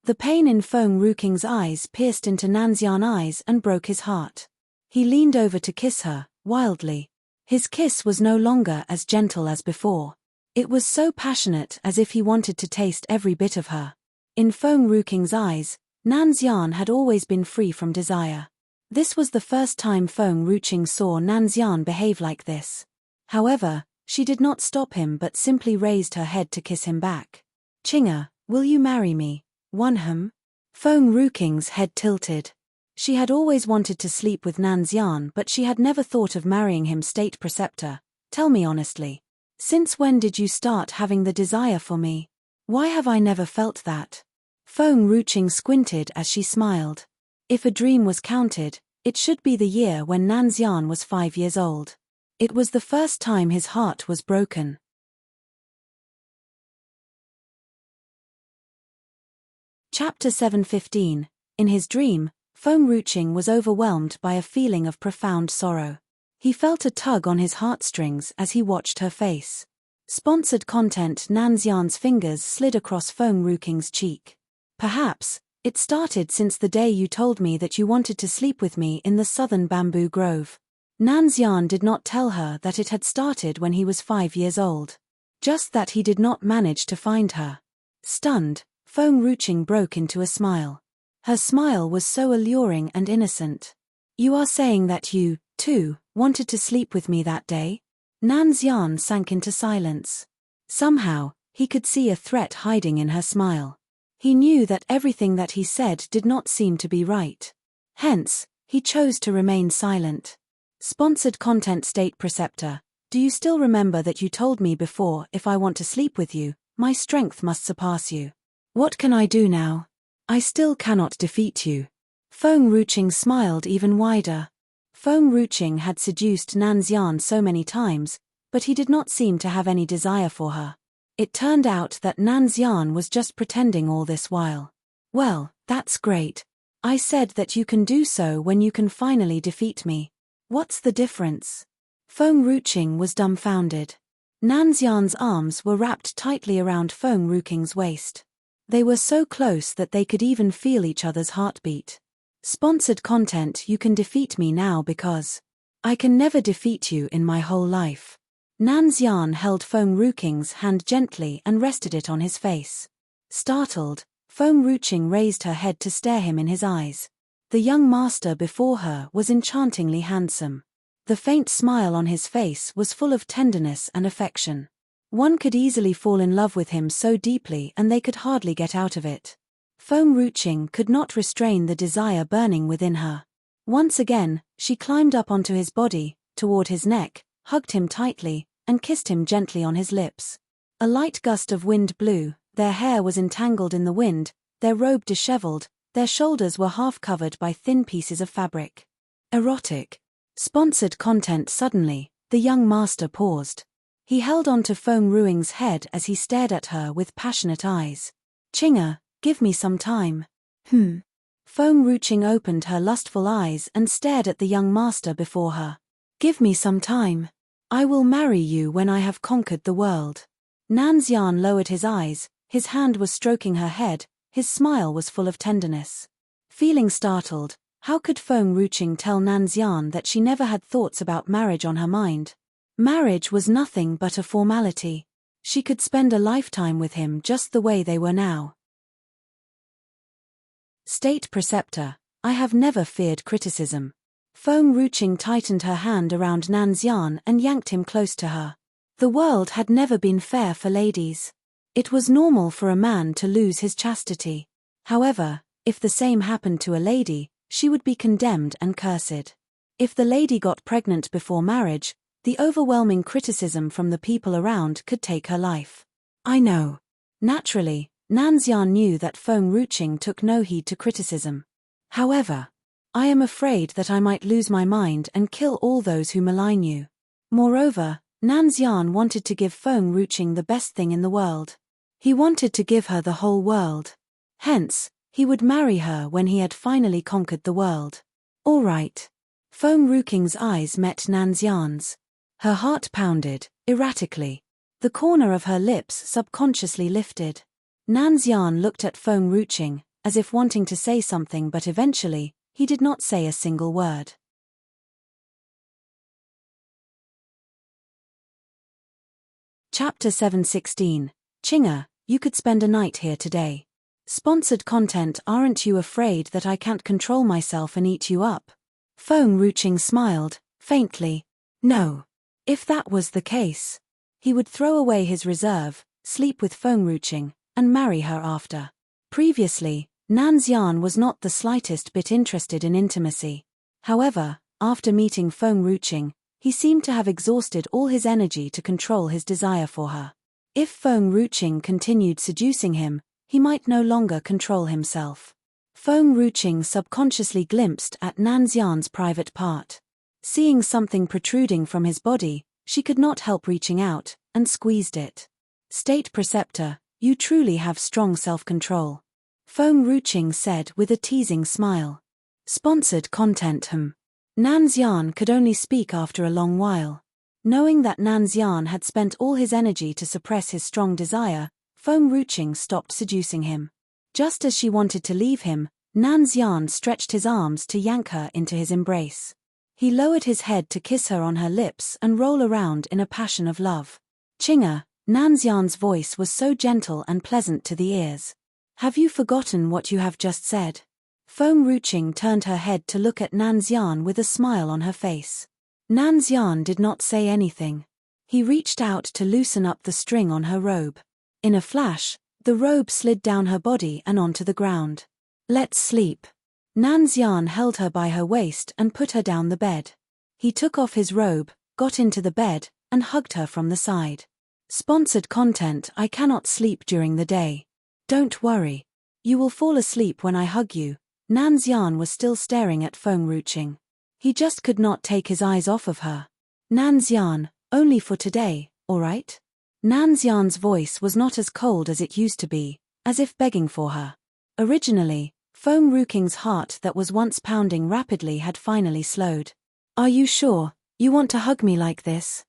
The pain in Feng Ruqing's eyes pierced into Nanxian's eyes and broke his heart. He leaned over to kiss her, wildly. His kiss was no longer as gentle as before. It was so passionate as if he wanted to taste every bit of her. In Feng Ruqing's eyes, Nanxian had always been free from desire. This was the first time Feng Ruqing saw Nanxian behave like this. However, she did not stop him but simply raised her head to kiss him back. Qing'er, will you marry me? Wonham? Feng Ruqing's head tilted. She had always wanted to sleep with Nanxian but she had never thought of marrying him. State Preceptor, tell me honestly. Since when did you start having the desire for me? Why have I never felt that? Feng Ruqing squinted as she smiled. If a dream was counted, it should be the year when Nanxian was 5 years old. It was the first time his heart was broken. Chapter 7:15. In his dream, Feng Ruqing was overwhelmed by a feeling of profound sorrow. He felt a tug on his heartstrings as he watched her face. Sponsored content. Nanxian's fingers slid across Feng Ruqing's cheek. Perhaps, it started since the day you told me that you wanted to sleep with me in the southern bamboo grove. Nanxian did not tell her that it had started when he was 5 years old. Just that he did not manage to find her. Stunned, Feng Ruqing broke into a smile. Her smile was so alluring and innocent. You are saying that you, too, wanted to sleep with me that day? Nanxian sank into silence. Somehow, he could see a threat hiding in her smile. He knew that everything that he said did not seem to be right. Hence, he chose to remain silent. Sponsored content. State Preceptor, do you still remember that you told me before if I want to sleep with you, my strength must surpass you? What can I do now? I still cannot defeat you. Feng Ruqing smiled even wider. Feng Ruqing had seduced Nanxian so many times, but he did not seem to have any desire for her. It turned out that Nanxian was just pretending all this while. Well, that's great. I said that you can do so when you can finally defeat me. What's the difference? Feng Ruqing was dumbfounded. Nanxian's arms were wrapped tightly around Feng Ruqing's waist. They were so close that they could even feel each other's heartbeat. Sponsored content. You can defeat me now because I can never defeat you in my whole life. Nanxian held Feng Ruqing's hand gently and rested it on his face. Startled, Feng Ruqing raised her head to stare him in his eyes. The young master before her was enchantingly handsome. The faint smile on his face was full of tenderness and affection. One could easily fall in love with him so deeply and they could hardly get out of it. Feng Ruqing could not restrain the desire burning within her. Once again, she climbed up onto his body, toward his neck, hugged him tightly, and kissed him gently on his lips. A light gust of wind blew, their hair was entangled in the wind, their robe disheveled, Their shoulders were half covered by thin pieces of fabric. Erotic. Sponsored content. Suddenly, the young master paused. He held on to Feng Ruing's head as he stared at her with passionate eyes. Chinga, give me some time. Feng Ruching opened her lustful eyes and stared at the young master before her. Give me some time. I will marry you when I have conquered the world. Nanxian lowered his eyes, his hand was stroking her head, his smile was full of tenderness. Feeling startled, how could Feng Ruching tell Nanxian that she never had thoughts about marriage on her mind? Marriage was nothing but a formality. She could spend a lifetime with him just the way they were now. State Preceptor, I have never feared criticism. Feng Ruching tightened her hand around Nanxian and yanked him close to her. The world had never been fair for ladies. It was normal for a man to lose his chastity. However, if the same happened to a lady, she would be condemned and cursed. If the lady got pregnant before marriage, the overwhelming criticism from the people around could take her life. I know. Naturally, Nanxian knew that Feng Ruching took no heed to criticism. However, I am afraid that I might lose my mind and kill all those who malign you. Moreover, Nanxian wanted to give Feng Ruching the best thing in the world. He wanted to give her the whole world. Hence, he would marry her when he had finally conquered the world. All right. Feng Ruching's eyes met Nanxian's. Her heart pounded, erratically. The corner of her lips subconsciously lifted. Nanxian looked at Feng Ruching, as if wanting to say something, but eventually, he did not say a single word. Chapter 716. Chinga, you could spend a night here today. Sponsored content. Aren't you afraid that I can't control myself and eat you up? Feng Ruching smiled, faintly. No. If that was the case, he would throw away his reserve, sleep with Feng Ruching, and marry her after. Previously, Nanxian was not the slightest bit interested in intimacy. However, after meeting Feng Ruching, he seemed to have exhausted all his energy to control his desire for her. If Feng Ruching continued seducing him, he might no longer control himself. Feng Ruching subconsciously glimpsed at Nanxian's private part. Seeing something protruding from his body, she could not help reaching out, and squeezed it. State Preceptor, you truly have strong self-control. Feng Ruching said with a teasing smile. Sponsored content. Nanxian could only speak after a long while. Knowing that Nanxian had spent all his energy to suppress his strong desire, Feng Ruching stopped seducing him. Just as she wanted to leave him, Nanxian stretched his arms to yank her into his embrace. He lowered his head to kiss her on her lips and roll around in a passion of love. Chinga, Nanxian's voice was so gentle and pleasant to the ears. Have you forgotten what you have just said? Feng Ruching turned her head to look at Nanxian with a smile on her face. Nanxian did not say anything. He reached out to loosen up the string on her robe. In a flash, the robe slid down her body and onto the ground. Let's sleep. Nanxian held her by her waist and put her down the bed. He took off his robe, got into the bed, and hugged her from the side. Sponsored content. I cannot sleep during the day. Don't worry. You will fall asleep when I hug you. Nanxian was still staring at Feng Ruching. He just could not take his eyes off of her. Nanxian, only for today, all right? Nanxian's voice was not as cold as it used to be, as if begging for her. Originally, Feng Ruching's heart that was once pounding rapidly had finally slowed. Are you sure you want to hug me like this?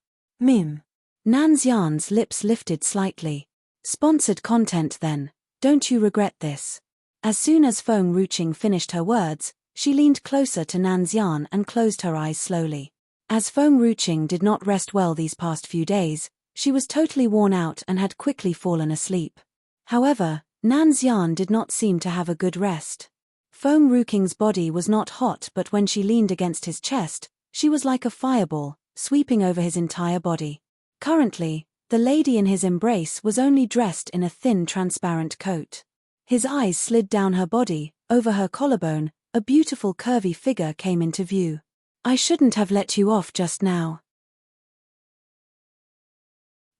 Nanxian's lips lifted slightly. Sponsored content then, don't you regret this? As soon as Feng Ruching finished her words, she leaned closer to Nanxian and closed her eyes slowly. As Feng Ruching did not rest well these past few days, she was totally worn out and had quickly fallen asleep. However, Nanxian did not seem to have a good rest. Feng Ruching's body was not hot, but when she leaned against his chest, she was like a fireball, sweeping over his entire body. Currently, the lady in his embrace was only dressed in a thin transparent coat. His eyes slid down her body, over her collarbone, a beautiful curvy figure came into view. I shouldn't have let you off just now.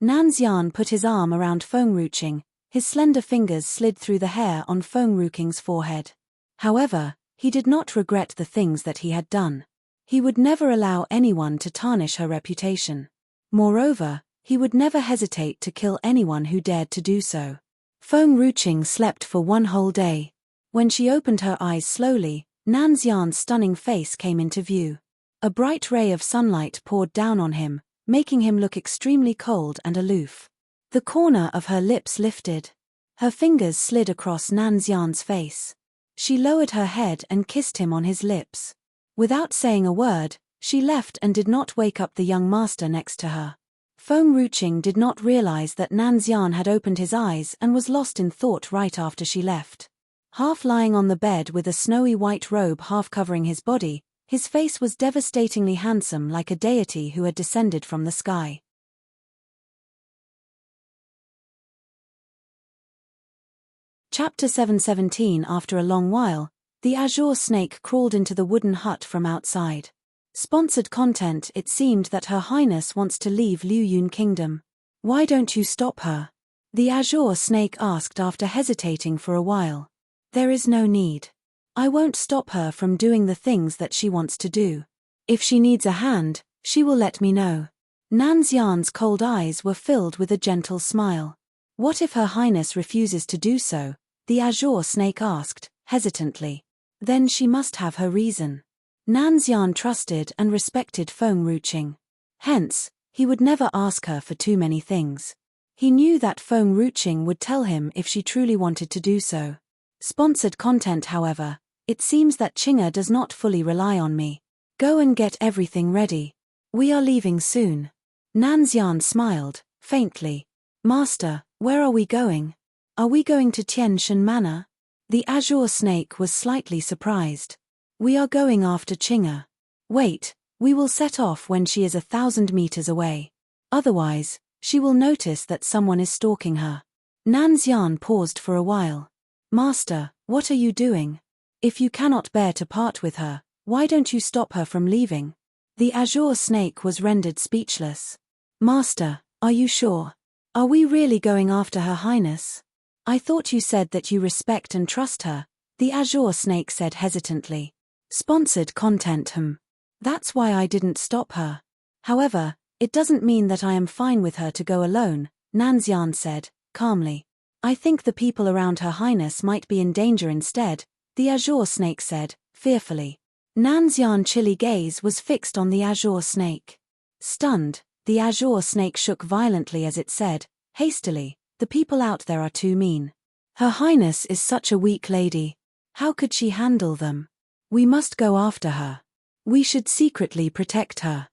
Nanxian put his arm around Feng Ruching, his slender fingers slid through the hair on Feng Ruching's forehead. However, he did not regret the things that he had done. He would never allow anyone to tarnish her reputation. Moreover, he would never hesitate to kill anyone who dared to do so. Feng Ruqing slept for one whole day. When she opened her eyes slowly, Nanxian's stunning face came into view. A bright ray of sunlight poured down on him, making him look extremely cold and aloof. The corner of her lips lifted. Her fingers slid across Nanxian's face. She lowered her head and kissed him on his lips. Without saying a word, she left and did not wake up the young master next to her. Feng Ruqing did not realize that Nanxian had opened his eyes and was lost in thought right after she left. Half lying on the bed with a snowy white robe half covering his body, his face was devastatingly handsome like a deity who had descended from the sky. Chapter 717. After a long while, the azure snake crawled into the wooden hut from outside. Sponsored content. It seemed that Her Highness wants to leave Liu Yun Kingdom. Why don't you stop her? The azure snake asked after hesitating for a while. There is no need. I won't stop her from doing the things that she wants to do. If she needs a hand, she will let me know. Nanxian's cold eyes were filled with a gentle smile. What if Her Highness refuses to do so? The azure snake asked, hesitantly. Then she must have her reason. Nanxian trusted and respected Feng Ruqing. Hence, he would never ask her for too many things. He knew that Feng Ruqing would tell him if she truly wanted to do so. Sponsored content. However, it seems that Qing'e does not fully rely on me. Go and get everything ready. We are leaving soon. Nanxian smiled, faintly. Master, where are we going? Are we going to Tianshan Manor? The azure snake was slightly surprised. We are going after Qing'e. Wait, we will set off when she is 1,000 meters away. Otherwise, she will notice that someone is stalking her. Nanxian paused for a while. Master, what are you doing? If you cannot bear to part with her, why don't you stop her from leaving? The azure snake was rendered speechless. Master, are you sure? Are we really going after Her Highness? I thought you said that you respect and trust her, the azure snake said hesitantly. Sponsored content. That's why I didn't stop her. However, it doesn't mean that I am fine with her to go alone, Nanxian said, calmly. I think the people around Her Highness might be in danger instead, the azure snake said, fearfully. Nanxian's chilly gaze was fixed on the azure snake. Stunned, the azure snake shook violently as it said, hastily, the people out there are too mean. Her Highness is such a weak lady. How could she handle them? We must go after her. We should secretly protect her.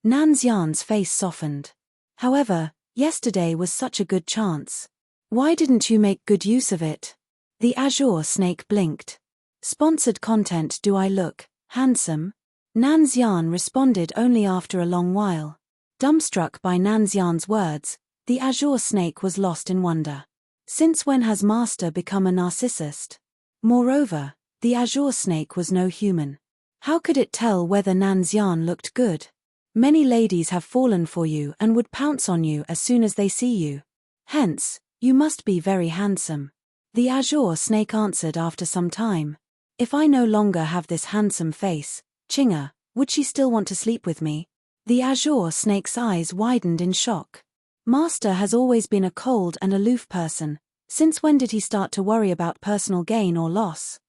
Nanxian's face softened. However, yesterday was such a good chance. Why didn't you make good use of it? The azure snake blinked. Sponsored content. Do I look handsome? Nanxian responded only after a long while. Dumbstruck by Nanxian's words, the azure snake was lost in wonder. Since when has Master become a narcissist? Moreover, the azure snake was no human. How could it tell whether Nanxian looked good? Many ladies have fallen for you and would pounce on you as soon as they see you. Hence, you must be very handsome. The azure snake answered after some time. If I no longer have this handsome face, Qing'e, would she still want to sleep with me? The azure snake's eyes widened in shock. Master has always been a cold and aloof person. Since when did he start to worry about personal gain or loss?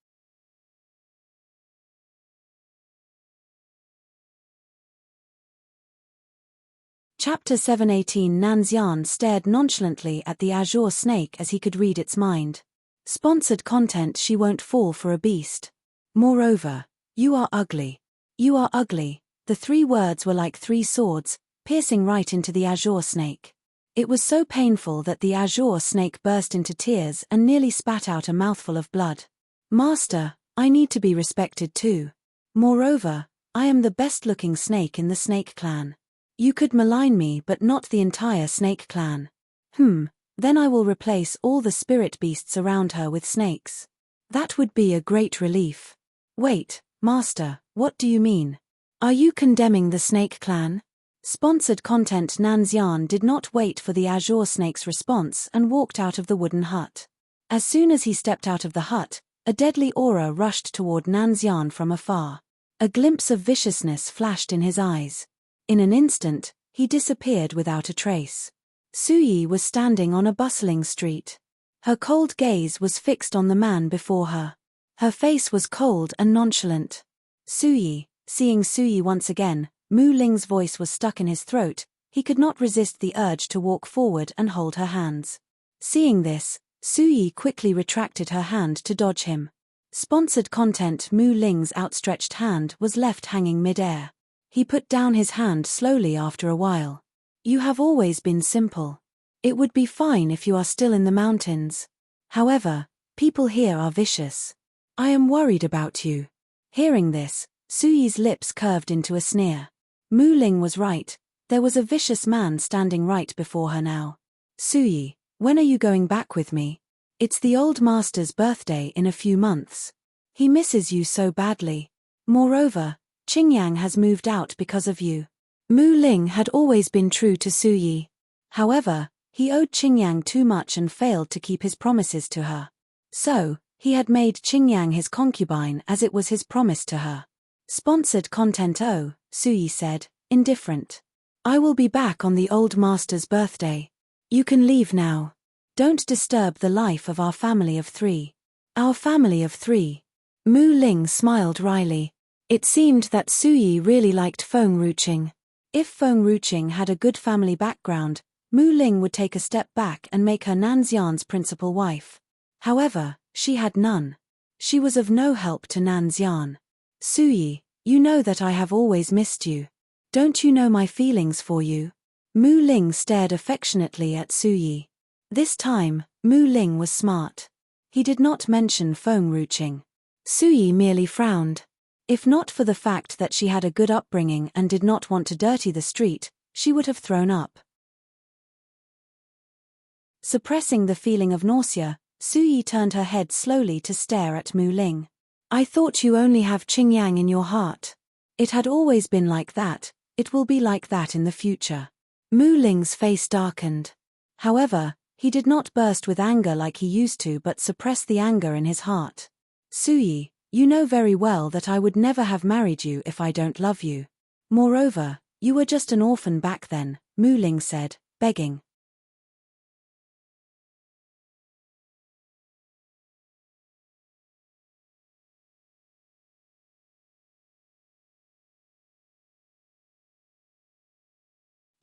Chapter 718. Nanxian stared nonchalantly at the azure snake as he could read its mind. Sponsored content. She won't fall for a beast. Moreover, you are ugly. You are ugly. The 3 words were like 3 swords, piercing right into the azure snake. It was so painful that the azure snake burst into tears and nearly spat out a mouthful of blood. Master, I need to be respected too. Moreover, I am the best-looking snake in the snake clan. You could malign me but not the entire snake clan. Then I will replace all the spirit beasts around her with snakes. That would be a great relief. Wait, Master, what do you mean? Are you condemning the snake clan? Sponsored content. Nanxian did not wait for the azure snake's response and walked out of the wooden hut. As soon as he stepped out of the hut, A deadly aura rushed toward Nanxian from afar. A glimpse of viciousness flashed in his eyes. In an instant, he disappeared without a trace. Suyi was standing on a bustling street. Her cold gaze was fixed on the man before her. Her face was cold and nonchalant. Suyi, seeing Suyi once again, Mu Ling's voice was stuck in his throat. He could not resist the urge to walk forward and hold her hands. Seeing this, Suyi quickly retracted her hand to dodge him. Sponsored content. Mu Ling's outstretched hand was left hanging mid-air. He put down his hand slowly after a while. You have always been simple. It would be fine if you are still in the mountains. However, people here are vicious. I am worried about you. Hearing this, Suyi's lips curved into a sneer. Mu Ling was right. There was a vicious man standing right before her now. Suyi, when are you going back with me? It's the old master's birthday in a few months. He misses you so badly. Moreover, Qingyang has moved out because of you. Mu Ling had always been true to Suyi. However, he owed Qingyang too much and failed to keep his promises to her. So, he had made Qingyang his concubine as it was his promise to her. Sponsored content. Oh, Suyi said, indifferent. I will be back on the old master's birthday. You can leave now. Don't disturb the life of our family of three. Our family of three. Mu Ling smiled wryly. It seemed that Suyi really liked Feng Ruqing. If Feng Ruqing had a good family background, Mu Ling would take a step back and make her Nanxian's principal wife. However, she had none. She was of no help to Nanxian. Suyi, you know that I have always missed you. Don't you know my feelings for you? Mu Ling stared affectionately at Suyi. This time, Mu Ling was smart. He did not mention Feng Ruqing. Suyi merely frowned. If not for the fact that she had a good upbringing and did not want to dirty the street, she would have thrown up. Suppressing the feeling of nausea, Suyi turned her head slowly to stare at Mu Ling. I thought you only have Qingyang in your heart. It had always been like that, it will be like that in the future. Mu Ling's face darkened. However, he did not burst with anger like he used to but suppressed the anger in his heart. Suyi, you know very well that I would never have married you if I don't love you. Moreover, you were just an orphan back then, Mu Ling said, begging.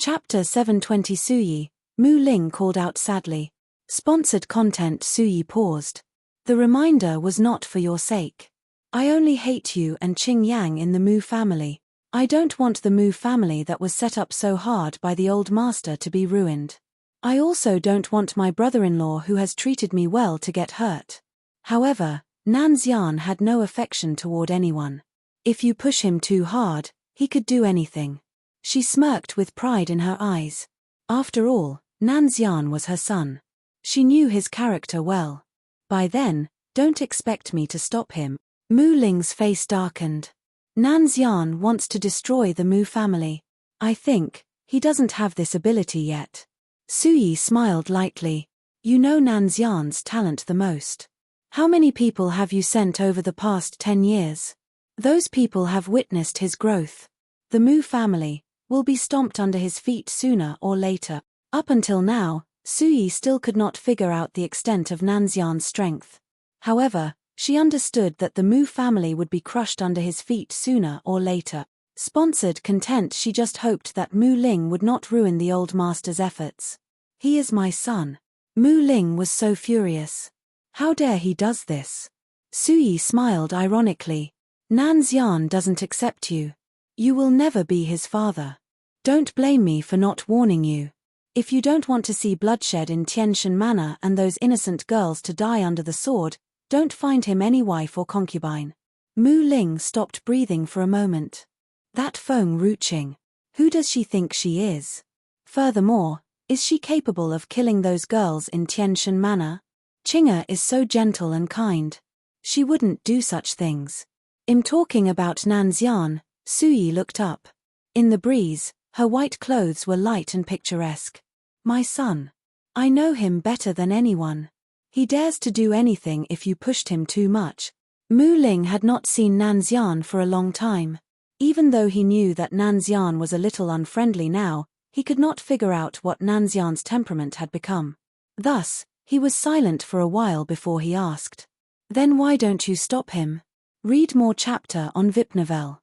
Chapter 720. Suyi, Mu Ling called out sadly. Sponsored content. Suyi paused. The reminder was not for your sake. I only hate you and Qingyang in the Mu family. I don't want the Mu family that was set up so hard by the old master to be ruined. I also don't want my brother-in-law who has treated me well to get hurt. However, Nanxian had no affection toward anyone. If you push him too hard, he could do anything. She smirked with pride in her eyes. After all, Nanxian was her son. She knew his character well. By then, don't expect me to stop him. Mu Ling's face darkened. Nanxian wants to destroy the Mu family. I think, he doesn't have this ability yet. Suyi smiled lightly. You know Nanxian's talent the most. How many people have you sent over the past 10 years? Those people have witnessed his growth. The Mu family will be stomped under his feet sooner or later. Up until now, Suyi still could not figure out the extent of Nanxian's strength. However, she understood that the Mu family would be crushed under his feet sooner or later. Sponsored content. She just hoped that Mu Ling would not ruin the old master's efforts. He is my son. Mu Ling was so furious. How dare he does this? Suyi smiled ironically. Nanxian doesn't accept you. You will never be his father. Don't blame me for not warning you. If you don't want to see bloodshed in Tianshan Manor and those innocent girls to die under the sword, don't find him any wife or concubine. Mu Ling stopped breathing for a moment. That Feng Ruqing. Who does she think she is? Furthermore, is she capable of killing those girls in Tianshan Manor? Qing'er is so gentle and kind. She wouldn't do such things. In talking about Nanxian, Suyi looked up. In the breeze, her white clothes were light and picturesque. My son. I know him better than anyone. He dares to do anything if you pushed him too much. Mu Ling had not seen Nanxian for a long time. Even though he knew that Nanxian was a little unfriendly now, he could not figure out what Nanxian's temperament had become. Thus, he was silent for a while before he asked. Then why don't you stop him? Read more chapter on Vipnovel.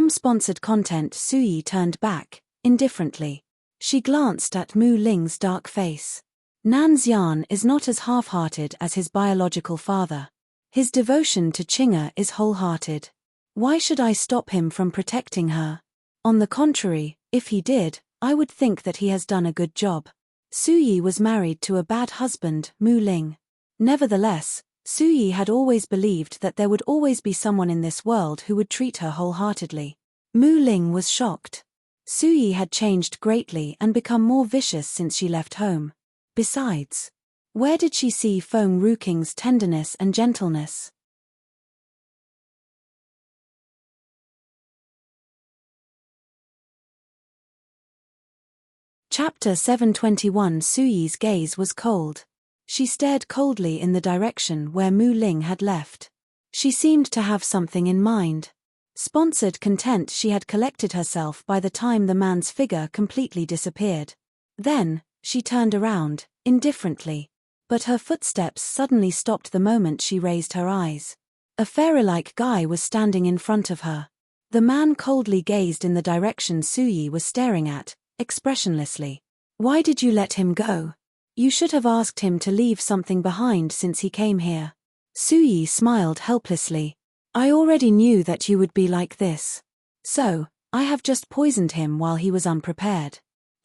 Sponsored content. Suyi turned back, indifferently. She glanced at Mu Ling's dark face. Nanxian is not as half-hearted as his biological father. His devotion to Qing'e is wholehearted. Why should I stop him from protecting her? On the contrary, if he did, I would think that he has done a good job. Suyi was married to a bad husband, Mu Ling. Nevertheless, Suyi had always believed that there would always be someone in this world who would treat her wholeheartedly. Mu Ling was shocked. Suyi had changed greatly and become more vicious since she left home. Besides, where did she see Feng Ruqing's tenderness and gentleness? Chapter 721. Suyi's gaze was cold. She stared coldly in the direction where Mu Ling had left. She seemed to have something in mind. Sponsored content. She had collected herself by the time the man's figure completely disappeared. Then, she turned around, indifferently. But her footsteps suddenly stopped the moment she raised her eyes. A fairy-like guy was standing in front of her. The man coldly gazed in the direction Suyi was staring at, expressionlessly. Why did you let him go? You should have asked him to leave something behind since he came here. Suyi smiled helplessly. I already knew that you would be like this. So, I have just poisoned him while he was unprepared.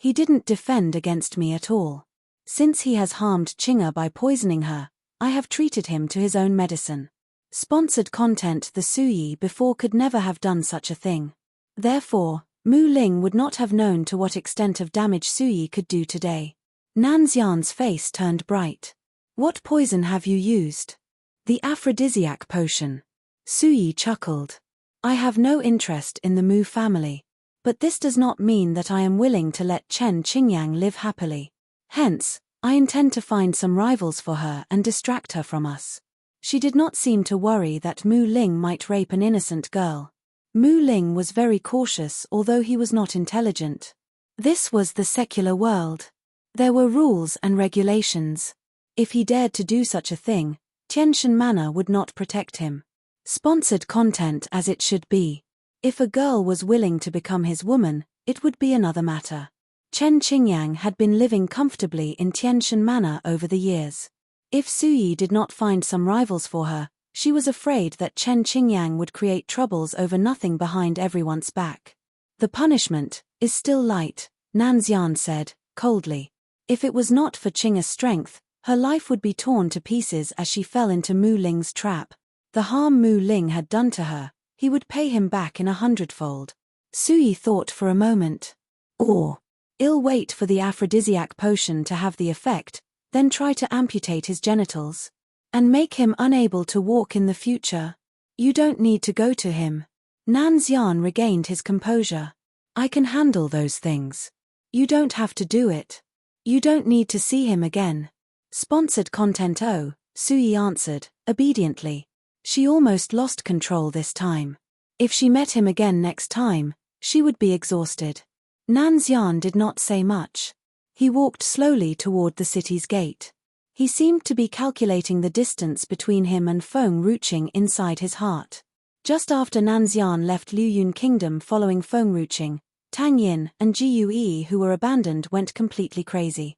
He didn't defend against me at all. Since he has harmed Qing'e by poisoning her, I have treated him to his own medicine. Sponsored content. The Suyi before could never have done such a thing. Therefore, Mu Ling would not have known to what extent of damage Suyi could do today. Nanxian's face turned bright. What poison have you used? The aphrodisiac potion. Suyi chuckled. I have no interest in the Mu family. But this does not mean that I am willing to let Chen Qingyang live happily. Hence, I intend to find some rivals for her and distract her from us. She did not seem to worry that Mu Ling might rape an innocent girl. Mu Ling was very cautious although he was not intelligent. This was the secular world. There were rules and regulations. If he dared to do such a thing, Tianshan Manor would not protect him. Sponsored content. As it should be. If a girl was willing to become his woman, it would be another matter. Chen Qingyang had been living comfortably in Tianshan Manor over the years. If Suyi did not find some rivals for her, she was afraid that Chen Qingyang would create troubles over nothing behind everyone's back. The punishment is still light, Nanxian said, coldly. If it was not for Qing'e's strength, her life would be torn to pieces as she fell into Mu Ling's trap. The harm Mu Ling had done to her, he would pay him back in 100-fold. Suyi thought for a moment. Or, I'll wait for the aphrodisiac potion to have the effect, then try to amputate his genitals. And make him unable to walk in the future. You don't need to go to him. Nanxian regained his composure. I can handle those things. You don't have to do it. You don't need to see him again. Sponsored content. Oh, Suyi answered, obediently. She almost lost control this time. If she met him again next time, she would be exhausted. Nanxian did not say much. He walked slowly toward the city's gate. He seemed to be calculating the distance between him and Feng Ruqing inside his heart. Just after Nanxian left Liyun Kingdom following Feng Ruqing, Tang Yin and Ji Yue who were abandoned went completely crazy.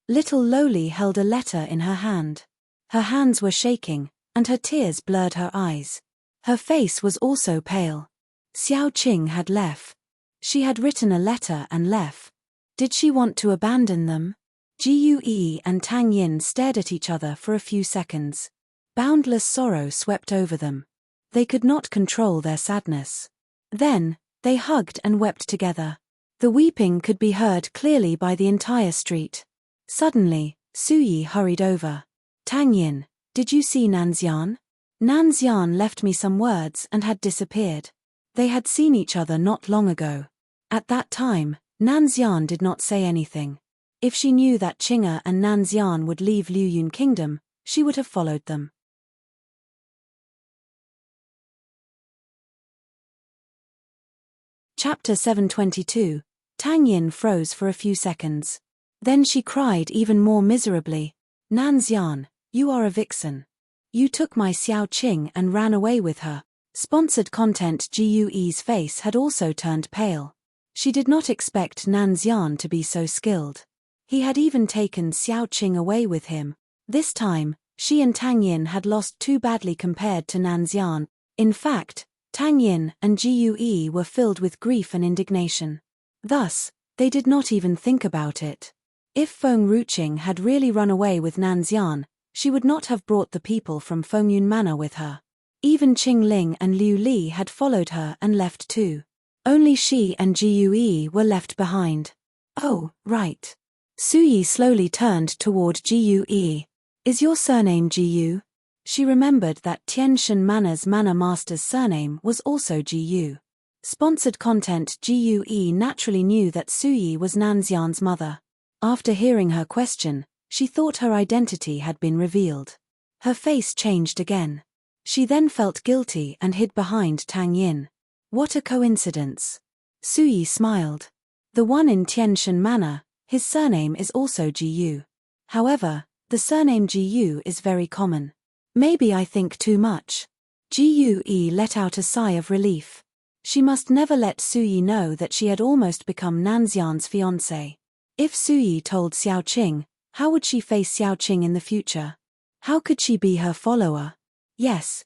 Little Loli held a letter in her hand. Her hands were shaking, and her tears blurred her eyes. Her face was also pale. Xiao Qing had left. She had written a letter and left. Did she want to abandon them? Ji Yue and Tang Yin stared at each other for a few seconds. Boundless sorrow swept over them. They could not control their sadness. Then, they hugged and wept together. The weeping could be heard clearly by the entire street. Suddenly, Suyi hurried over. Tang Yin, did you see Nanxian? Nanxian left me some words and had disappeared. They had seen each other not long ago. At that time, Nanxian did not say anything. If she knew that Qing'er and Nanxian would leave Liyun Kingdom, she would have followed them. Chapter 722. Tang Yin froze for a few seconds. Then she cried even more miserably. Nanxian, you are a vixen. You took my Xiao Qing and ran away with her. Sponsored content. Gue's face had also turned pale. She did not expect Nanxian to be so skilled. He had even taken Xiao Qing away with him. This time, she and Tang Yin had lost too badly compared to Nanxian. In fact, Tang Yin and Gue were filled with grief and indignation. Thus, they did not even think about it. If Feng Ruqing had really run away with Nanxian, she would not have brought the people from Fengyun Manor with her. Even Qing Ling and Liu Li had followed her and left too. Only she and Gue were left behind. Oh, right. Su Yi slowly turned toward Gue. Is your surname Gu? She remembered that Tianshan Manor's manor master's surname was also Gu. Sponsored content. Gue naturally knew that Su Yi was Nanxian's mother. After hearing her question, she thought her identity had been revealed. Her face changed again. She then felt guilty and hid behind Tang Yin. What a coincidence. Su Yi smiled. The one in Tianshan Manor, his surname is also Gu. However, the surname Gu is very common. Maybe I think too much. Gue let out a sigh of relief. She must never let Su Yi know that she had almost become Nanxian's fiancé. If Su Yi told Xiao Qing, how would she face Xiao Qing in the future? How could she be her follower? Yes,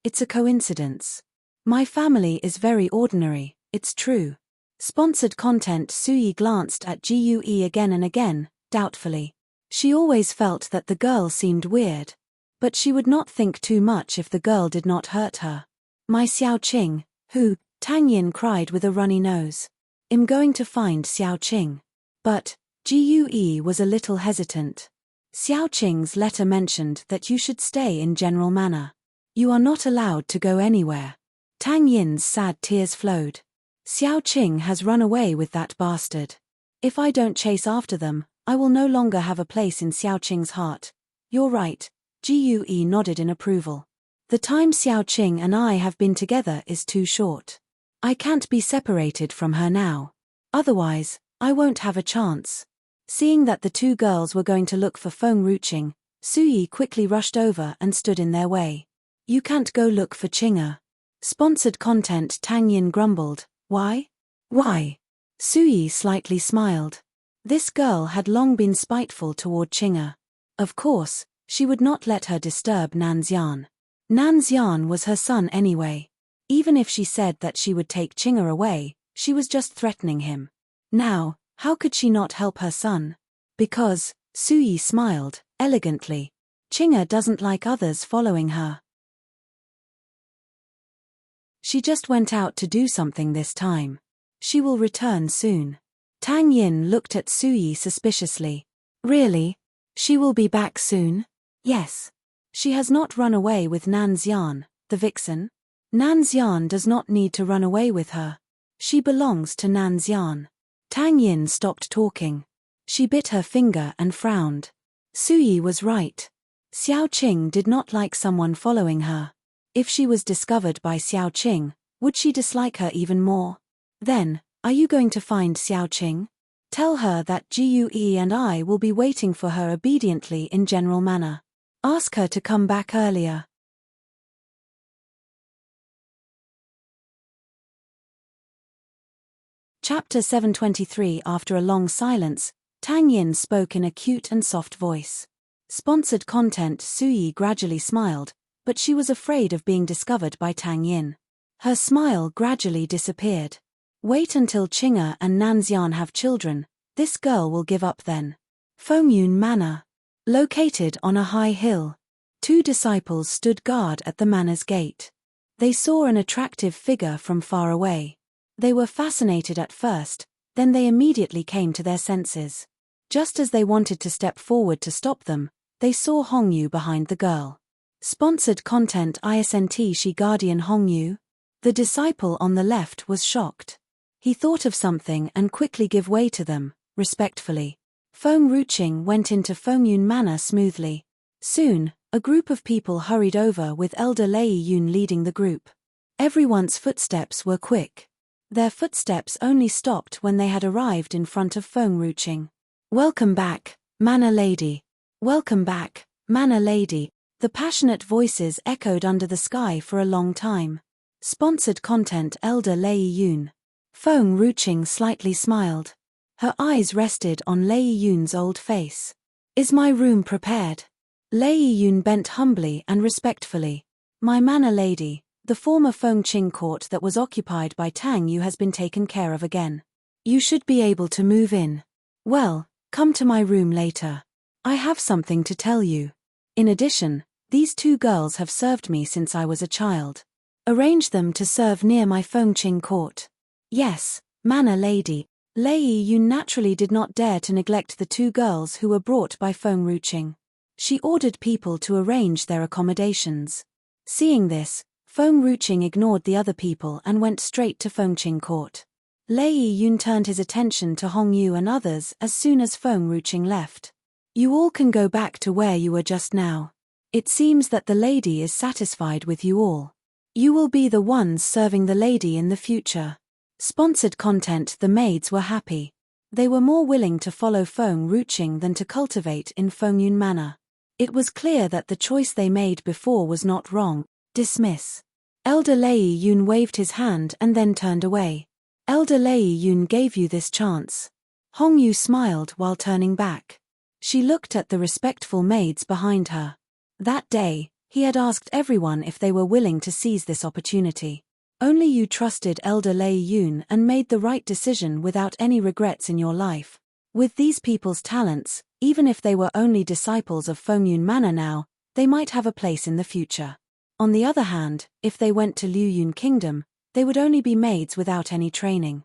it's a coincidence. My family is very ordinary, it's true. Sponsored content. Su Yi glanced at Gue again and again, doubtfully. She always felt that the girl seemed weird. But she would not think too much if the girl did not hurt her. My Xiao Qing, who? Tang Yin cried with a runny nose. I'm going to find Xiao Qing. But Gue was a little hesitant. Xiao Qing's letter mentioned that you should stay in General Manor. You are not allowed to go anywhere. Tang Yin's sad tears flowed. Xiao Qing has run away with that bastard. If I don't chase after them, I will no longer have a place in Xiao Qing's heart. You're right. Gue nodded in approval. The time Xiao Qing and I have been together is too short. I can't be separated from her now. Otherwise, I won't have a chance. Seeing that the two girls were going to look for Feng Ruqing, Su Yi quickly rushed over and stood in their way. You can't go look for Qing'er. Sponsored content. Tang Yin grumbled. Why? Why? Su Yi slightly smiled. This girl had long been spiteful toward Qing'er. Of course, she would not let her disturb Nanxian. Nanxian was her son anyway. Even if she said that she would take Qing'er away, she was just threatening him. Now, how could she not help her son? Because, Su Yi smiled, elegantly. Qing'er doesn't like others following her. She just went out to do something this time. She will return soon. Tang Yin looked at Su Yi suspiciously. Really? She will be back soon? Yes. She has not run away with Nanxian, the vixen. Nanxian does not need to run away with her. She belongs to Nanxian. Tang Yin stopped talking. She bit her finger and frowned. Su Yi was right. Xiao Qing did not like someone following her. If she was discovered by Xiao Qing, would she dislike her even more? Then, are you going to find Xiao Qing? Tell her that Gue and I will be waiting for her obediently in General Manor. Ask her to come back earlier. Chapter 723. After a long silence, Tang Yin spoke in a cute and soft voice. Sponsored content. Su Yi gradually smiled, but she was afraid of being discovered by Tang Yin. Her smile gradually disappeared. Wait until Qing'er and Nanxian have children, this girl will give up then. Fengyun Manor. Located on a high hill. Two disciples stood guard at the manor's gate. They saw an attractive figure from far away. They were fascinated at first, then they immediately came to their senses. Just as they wanted to step forward to stop them, they saw Hongyu behind the girl. Sponsored content. Isnt she guardian Hongyu? The disciple on the left was shocked. He thought of something and quickly gave way to them, respectfully. Feng Ruching went into Fengyun Manor smoothly. Soon, a group of people hurried over with Elder Lei Yun leading the group. Everyone's footsteps were quick. Their footsteps only stopped when they had arrived in front of Feng Ruching. "Welcome back, Manor Lady. Welcome back, Manor Lady." The passionate voices echoed under the sky for a long time. Sponsored content Elder Lei Yun. Feng Ruching slightly smiled. Her eyes rested on Lei Yun's old face. "Is my room prepared?" Lei Yun bent humbly and respectfully. "My Manor Lady, the former Fengqing court that was occupied by Tang Yu has been taken care of again. You should be able to move in. Well, come to my room later. I have something to tell you. In addition, these two girls have served me since I was a child. Arrange them to serve near my Fengqing court." "Yes, Manor Lady." Lei Yun naturally did not dare to neglect the two girls who were brought by Feng Ruching. She ordered people to arrange their accommodations. Seeing this, Feng Ruching ignored the other people and went straight to Fengqing court. Lei Yun turned his attention to Hong Yu and others as soon as Feng Ruching left. "You all can go back to where you were just now. It seems that the lady is satisfied with you all. You will be the ones serving the lady in the future." Sponsored content. The maids were happy. They were more willing to follow Feng Ruching than to cultivate in Fengyun Manor. It was clear that the choice they made before was not wrong. "Dismiss." Elder Lei Yun waved his hand and then turned away. "Elder Lei Yun gave you this chance." Hong Yu smiled while turning back. She looked at the respectful maids behind her. That day, he had asked everyone if they were willing to seize this opportunity. Only you trusted Elder Lei Yun and made the right decision without any regrets in your life. With these people's talents, even if they were only disciples of Fengyun Manor now, they might have a place in the future. On the other hand, if they went to Liu Yun Kingdom, they would only be maids without any training.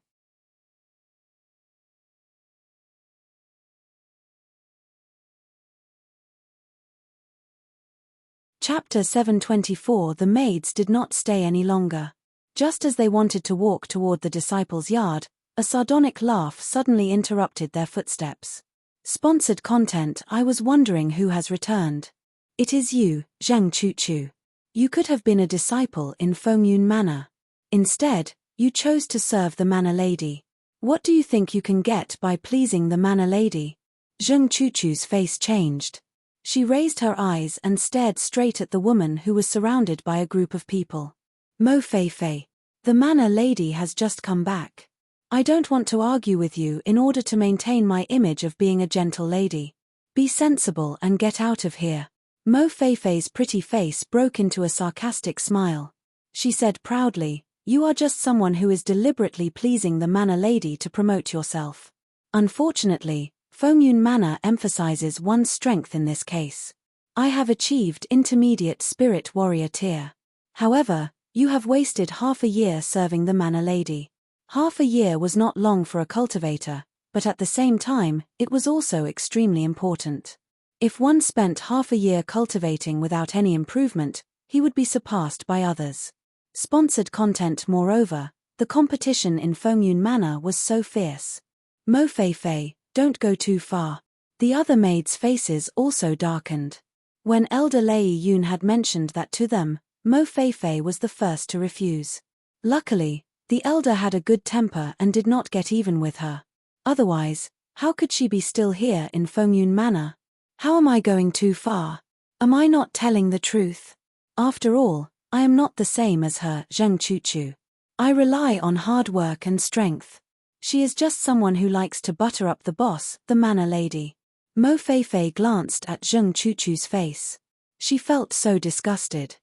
Chapter 724. The maids did not stay any longer. Just as they wanted to walk toward the disciples' yard, a sardonic laugh suddenly interrupted their footsteps. Sponsored content. I was wondering who has returned. It is you, Zhang Chuchu. You could have been a disciple in Fengyun Manor. Instead, you chose to serve the Manor Lady. What do you think you can get by pleasing the Manor Lady? Zhang Chuchu's face changed. She raised her eyes and stared straight at the woman who was surrounded by a group of people. "Mo Feifei. The Manor Lady has just come back. I don't want to argue with you in order to maintain my image of being a gentle lady. Be sensible and get out of here." Mo Feifei's pretty face broke into a sarcastic smile. She said proudly, "You are just someone who is deliberately pleasing the Manor Lady to promote yourself. Unfortunately, Fengyun Manor emphasizes one's strength in this case. I have achieved intermediate spirit warrior tier. However, you have wasted half a year serving the Manor Lady." Half a year was not long for a cultivator, but at the same time, it was also extremely important. If one spent half a year cultivating without any improvement, he would be surpassed by others. Sponsored content. Moreover, the competition in Fengyun Manor was so fierce. "Mo Feifei, don't go too far." The other maids' faces also darkened. When Elder Lei Yun had mentioned that to them, Mo Feifei was the first to refuse. Luckily, the elder had a good temper and did not get even with her. Otherwise, how could she be still here in Fengyun Manor? "How am I going too far? Am I not telling the truth? After all, I am not the same as her, Zhang Chuchu. I rely on hard work and strength. She is just someone who likes to butter up the boss, the Manor Lady." Mo Feifei glanced at Zhang Chuchu's face. She felt so disgusted.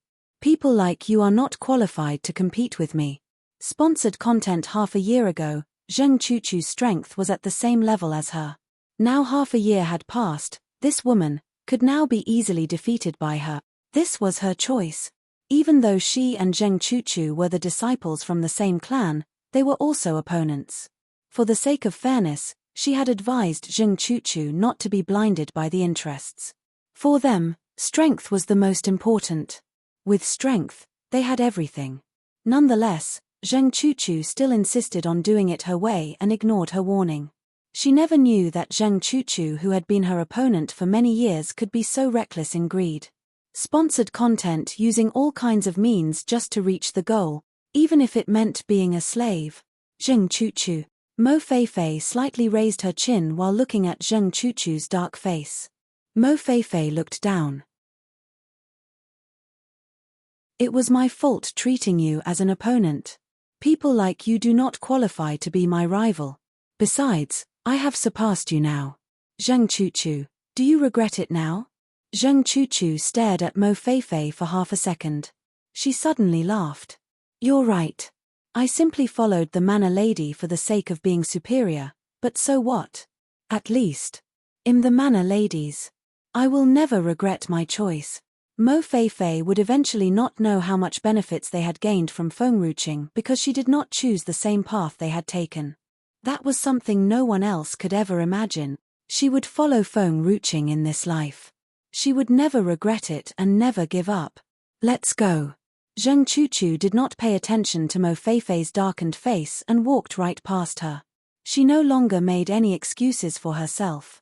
"People like you are not qualified to compete with me." Sponsored content. Half a year ago, Zhang Chuchu's strength was at the same level as her. Now half a year had passed, this woman could now be easily defeated by her. This was her choice. Even though she and Zhang Chuchu were the disciples from the same clan, they were also opponents. For the sake of fairness, she had advised Zhang Chuchu not to be blinded by the interests. For them, strength was the most important. With strength, they had everything. Nonetheless, Zhang Chuchu still insisted on doing it her way and ignored her warning. She never knew that Zheng Chuchu, who had been her opponent for many years, could be so reckless in greed. Sponsored content using all kinds of means just to reach the goal, even if it meant being a slave. Zheng Chuchu. Mo Feifei slightly raised her chin while looking at Zheng Chuchu's dark face. Mo Feifei looked down. It was my fault treating you as an opponent. People like you do not qualify to be my rival. Besides, I have surpassed you now. Zheng Chuchu, do you regret it now? Zheng Chuchu stared at Mo Feifei for half a second. She suddenly laughed. You're right. I simply followed the manor lady for the sake of being superior, but so what? At least, I'm the manor ladies. I will never regret my choice. Mo Feifei would eventually not know how much benefits they had gained from Fengruching because she did not choose the same path they had taken. That was something no one else could ever imagine. She would follow Fengruching in this life. She would never regret it and never give up. Let's go. Zheng Chuchu did not pay attention to Mo Feifei's darkened face and walked right past her. She no longer made any excuses for herself.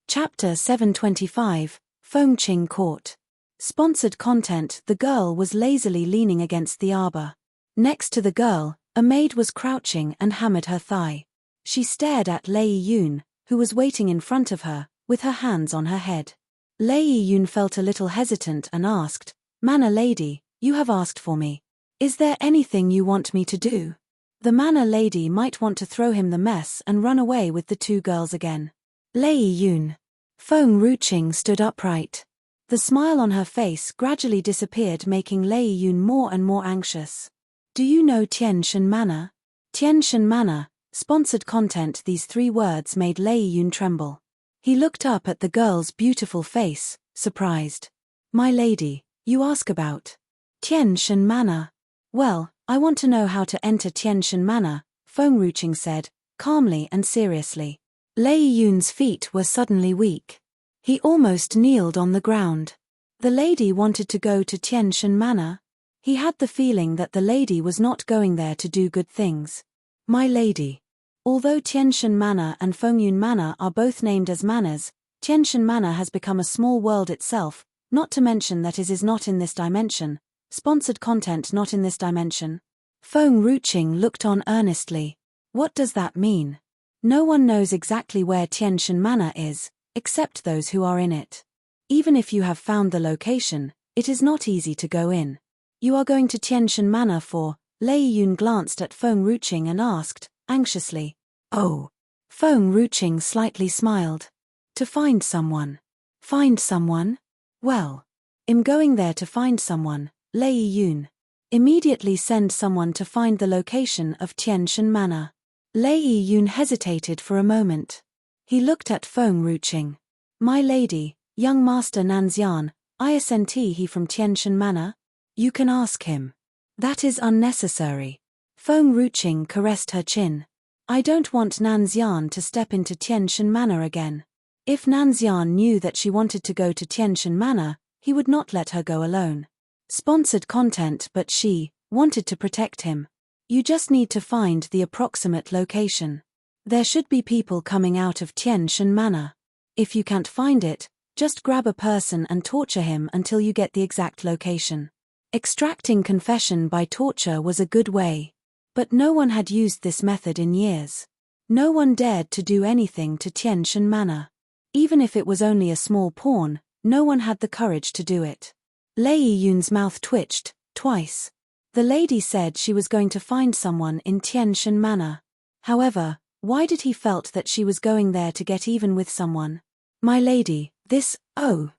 Chapter 725, Fengqing Court. Sponsored content. The girl was lazily leaning against the arbor. Next to the girl, a maid was crouching and hammered her thigh. She stared at Lei Yun, who was waiting in front of her, with her hands on her head. Lei Yun felt a little hesitant and asked, Manor lady, you have asked for me. Is there anything you want me to do? The manor lady might want to throw him the mess and run away with the two girls again. Lei Yun. Fengruching stood upright. The smile on her face gradually disappeared, making Lei Yun more and more anxious. Do you know Tianshan Manor? Tianshan Manor. Sponsored content. These three words made Lei Yun tremble. He looked up at the girl's beautiful face, surprised. My lady, you ask about Tianshan Manor. Well, I want to know how to enter Tianshan Manor, Fengruching said, calmly and seriously. Lei Yun's feet were suddenly weak. He almost kneeled on the ground. The lady wanted to go to Tianshan Manor. He had the feeling that the lady was not going there to do good things. My lady. Although Tianshan Manor and Fengyun Manor are both named as manors, Tianshan Manor has become a small world itself, not to mention that it is not in this dimension. Sponsored content. Not in this dimension. Fengruching looked on earnestly. What does that mean? No one knows exactly where Tianshan Manor is, except those who are in it. Even if you have found the location, it is not easy to go in. You are going to Tianshan Manor for? Lei Yun glanced at Fengruching and asked, anxiously. Oh. Fengruching slightly smiled. To find someone. Find someone? Well. I'm going there to find someone, Lei Yun. Immediately send someone to find the location of Tianshan Manor. Lei Yun hesitated for a moment. He looked at Fengruching. My lady, young master Nanxian, isn't he from Tianshan Manor? You can ask him. That is unnecessary. Fengruching caressed her chin. I don't want Nanxian to step into Tianshan Manor again. If Nanxian knew that she wanted to go to Tianshan Manor, he would not let her go alone. Sponsored content. But she wanted to protect him. You just need to find the approximate location. There should be people coming out of Tianshan Manor. If you can't find it, just grab a person and torture him until you get the exact location. Extracting confession by torture was a good way. But no one had used this method in years. No one dared to do anything to Tianshan Manor. Even if it was only a small pawn, no one had the courage to do it. Lei Yun's mouth twitched, twice. The lady said she was going to find someone in Tianshan Manor. However, why did he felt that she was going there to get even with someone? My lady,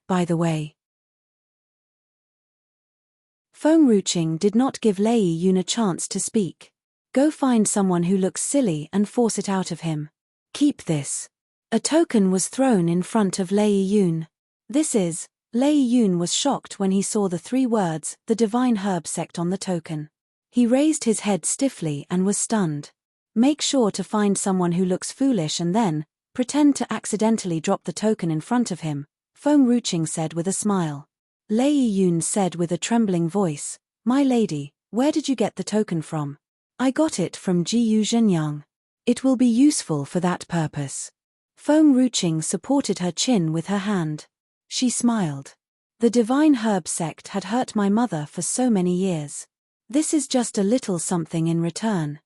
by the way. Fengruching did not give Lei Yun a chance to speak. Go find someone who looks silly and force it out of him. Keep this. A token was thrown in front of Lei Yun. This is. Lei Yun was shocked when he saw the three words, the Divine Herb Sect, on the token. He raised his head stiffly and was stunned. Make sure to find someone who looks foolish and then pretend to accidentally drop the token in front of him, Fengruching said with a smile. Lei Yun said with a trembling voice, My lady, Where did you get the token from? I got it from Jiyu Zhenyang. It will be useful for that purpose. Feng Ruqing supported her chin with her hand. She smiled. The divine herb sect had hurt my mother for so many years. This is just a little something in return.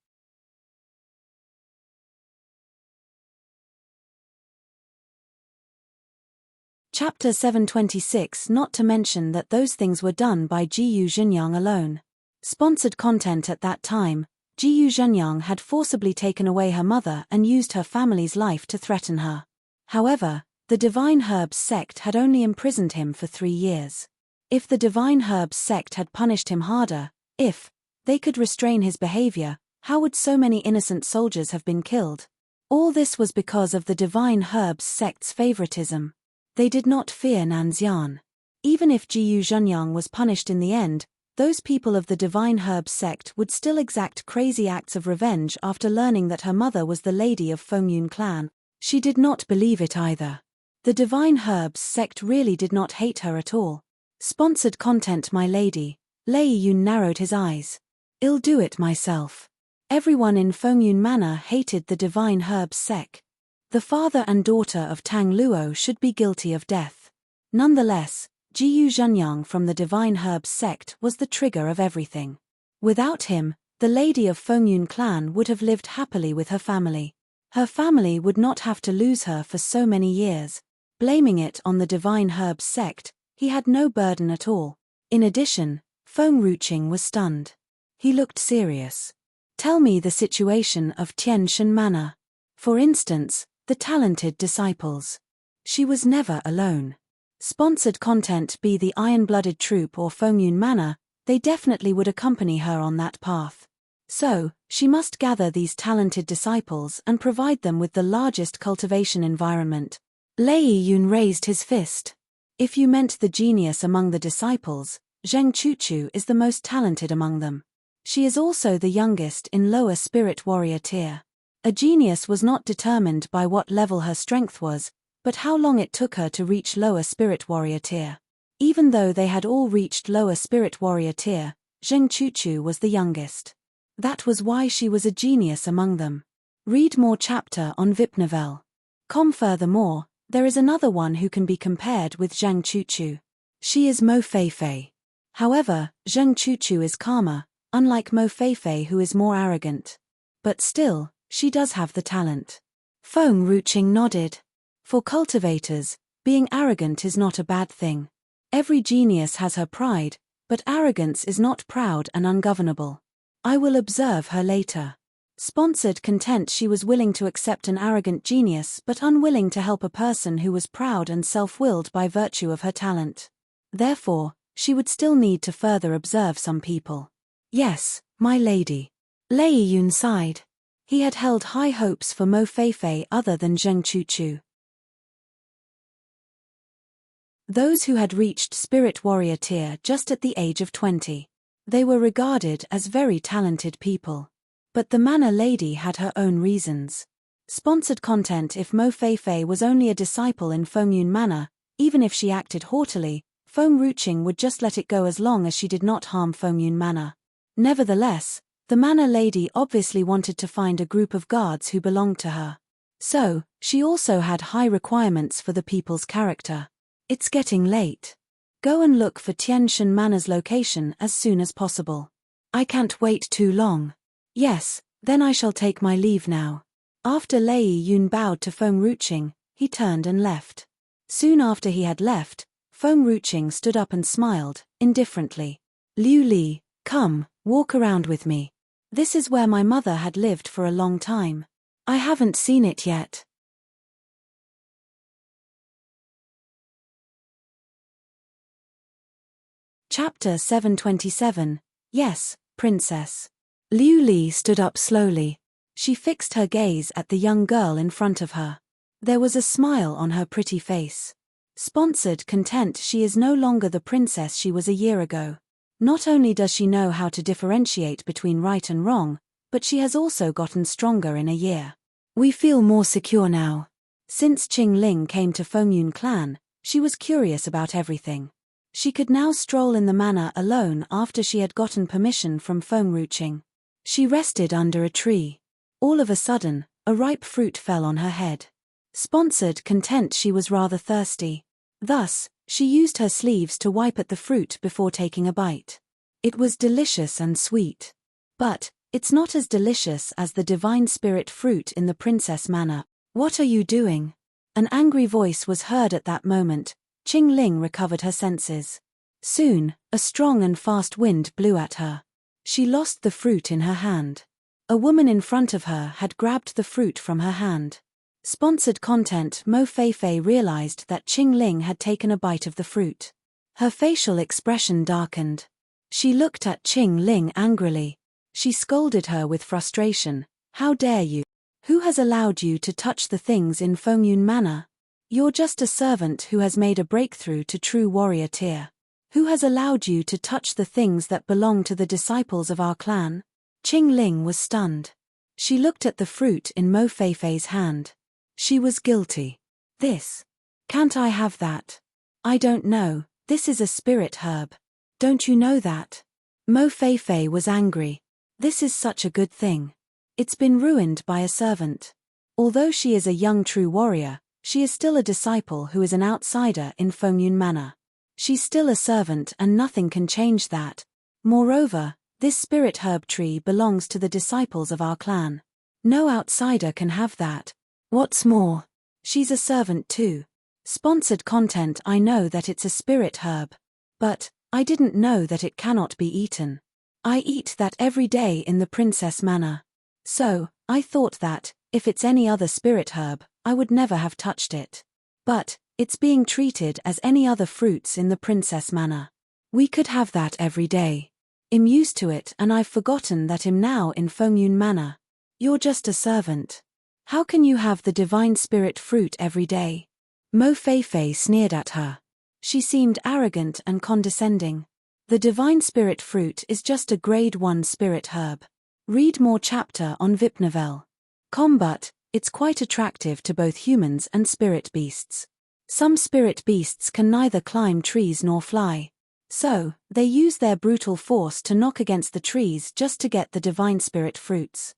Chapter 726. Not to mention that those things were done by Jiyu Zhenyang alone. Sponsored content. At that time, Jiyu Zhenyang had forcibly taken away her mother and used her family's life to threaten her. However, the Divine Herbs sect had only imprisoned him for 3 years. If the Divine Herbs sect had punished him harder, if they could restrain his behavior, how would so many innocent soldiers have been killed? All this was because of the Divine Herbs sect's favoritism. They did not fear Nanxian. Even if Jiyu Zhenyang was punished in the end, those people of the Divine Herbs sect would still exact crazy acts of revenge after learning that her mother was the lady of Fengyun clan. She did not believe it either. The Divine Herbs sect really did not hate her at all. Sponsored content. My lady. Lei Yun narrowed his eyes. I'll do it myself. Everyone in Fengyun Manor hated the Divine Herbs sect. The father and daughter of Tang Luo should be guilty of death. Nonetheless, Jiyu Zhenyang from the Divine Herbs sect was the trigger of everything. Without him, the lady of Fengyun clan would have lived happily with her family. Her family would not have to lose her for so many years. Blaming it on the Divine Herbs sect, he had no burden at all. In addition, Feng Ruqing was stunned. He looked serious. Tell me the situation of Tianshan Manor. For instance, the talented disciples. She was never alone. Sponsored content. Be the Iron-Blooded Troop or Fengyun Manor, they definitely would accompany her on that path. So, she must gather these talented disciples and provide them with the largest cultivation environment. Lei Yun raised his fist. If you meant the genius among the disciples, Zheng Chuchu is the most talented among them. She is also the youngest in lower spirit warrior tier. A genius was not determined by what level her strength was, but how long it took her to reach lower spirit warrior tier. Even though they had all reached lower spirit warrior tier, Zheng Chuchu was the youngest. That was why she was a genius among them. Read more chapter on Vipnovel. Furthermore, there is another one who can be compared with Zheng Chuchu. She is Mo Feifei. However, Zheng Chuchu is calmer, unlike Mo Feifei who is more arrogant. But still, she does have the talent. Feng Ruqing nodded. For cultivators, being arrogant is not a bad thing. Every genius has her pride, but arrogance is not proud and ungovernable. I will observe her later. Sponsored content. She was willing to accept an arrogant genius but unwilling to help a person who was proud and self-willed by virtue of her talent. Therefore, she would still need to further observe some people. Yes, my lady. Lei Yun sighed. He had held high hopes for Mo Feifei other than Zheng Chuchu. Those who had reached Spirit Warrior tier just at the age of 20. They were regarded as very talented people. But the Manor Lady had her own reasons. Sponsored content. If Mo Feifei was only a disciple in Fengyun Manor, even if she acted haughtily, Feng Ruqing would just let it go as long as she did not harm Fengyun Manor. Nevertheless, the Manor Lady obviously wanted to find a group of guards who belonged to her. So, she also had high requirements for the people's character. It's getting late. Go and look for Tianshan Manor's location as soon as possible. I can't wait too long. Yes, then I shall take my leave now. After Lei Yun bowed to Feng Ruqing, he turned and left. Soon after he had left, Feng Ruqing stood up and smiled, indifferently. Liu Li, come, walk around with me. This is where my mother had lived for a long time. I haven't seen it yet. Chapter 727. Yes, Princess. Liu Li stood up slowly. She fixed her gaze at the young girl in front of her. There was a smile on her pretty face. Sponsored content. She is no longer the princess she was a year ago. Not only does she know how to differentiate between right and wrong, but she has also gotten stronger in a year. We feel more secure now. Since Qing Ling came to Fengyun clan, she was curious about everything. She could now stroll in the manor alone after she had gotten permission from Feng. She rested under a tree. All of a sudden, a ripe fruit fell on her head. Sponsored content, she was rather thirsty. Thus, she used her sleeves to wipe at the fruit before taking a bite. It was delicious and sweet. But, it's not as delicious as the divine spirit fruit in the princess manor. What are you doing? An angry voice was heard at that moment. Qing Ling recovered her senses. Soon, a strong and fast wind blew at her. She lost the fruit in her hand. A woman in front of her had grabbed the fruit from her hand. Sponsored content. Mo Feifei realized that Qing Ling had taken a bite of the fruit. Her facial expression darkened. She looked at Qing Ling angrily. She scolded her with frustration. How dare you? Who has allowed you to touch the things in Fengyun Manor? You're just a servant who has made a breakthrough to true warrior tier. Who has allowed you to touch the things that belong to the disciples of our clan? Qing Ling was stunned. She looked at the fruit in Mo Feifei's hand. She was guilty. This. Can't I have that? I don't know, this is a spirit herb. Don't you know that? Mo Feifei was angry. This is such a good thing. It's been ruined by a servant. Although she is a young true warrior, she is still a disciple who is an outsider in Fengyun Manor. She's still a servant and nothing can change that. Moreover, this spirit herb tree belongs to the disciples of our clan. No outsider can have that. What's more, she's a servant too. Sponsored content. I know that it's a spirit herb. But, I didn't know that it cannot be eaten. I eat that every day in the princess manor. So, I thought that, if it's any other spirit herb, I would never have touched it. But, it's being treated as any other fruits in the princess manor. We could have that every day. I'm used to it and I've forgotten that I'm now in Fengyun Manor. You're just a servant. How can you have the divine spirit fruit every day? Mo Feifei sneered at her. She seemed arrogant and condescending. The divine spirit fruit is just a grade 1 spirit herb. Read more chapter on Vipnovel. Combat, it's quite attractive to both humans and spirit beasts. Some spirit beasts can neither climb trees nor fly. So, they use their brutal force to knock against the trees just to get the divine spirit fruits.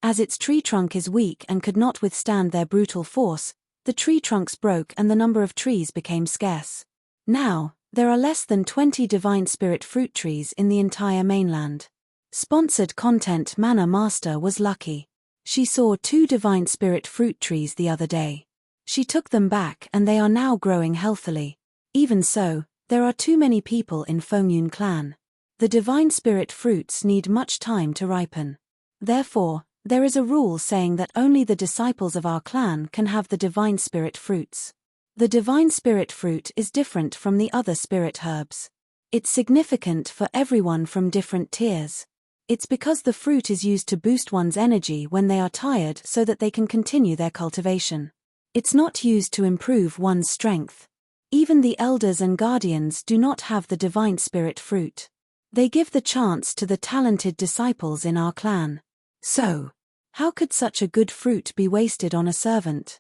As its tree trunk is weak and could not withstand their brutal force, the tree trunks broke and the number of trees became scarce. Now, there are less than 20 divine spirit fruit trees in the entire mainland. Sponsored content. Manor Master was lucky. She saw 2 divine spirit fruit trees the other day. She took them back and they are now growing healthily. Even so, there are too many people in Fengyun clan. The divine spirit fruits need much time to ripen. Therefore, there is a rule saying that only the disciples of our clan can have the divine spirit fruits. The divine spirit fruit is different from the other spirit herbs. It's significant for everyone from different tiers. It's because the fruit is used to boost one's energy when they are tired so that they can continue their cultivation. It's not used to improve one's strength. Even the elders and guardians do not have the divine spirit fruit. They give the chance to the talented disciples in our clan. So, how could such a good fruit be wasted on a servant?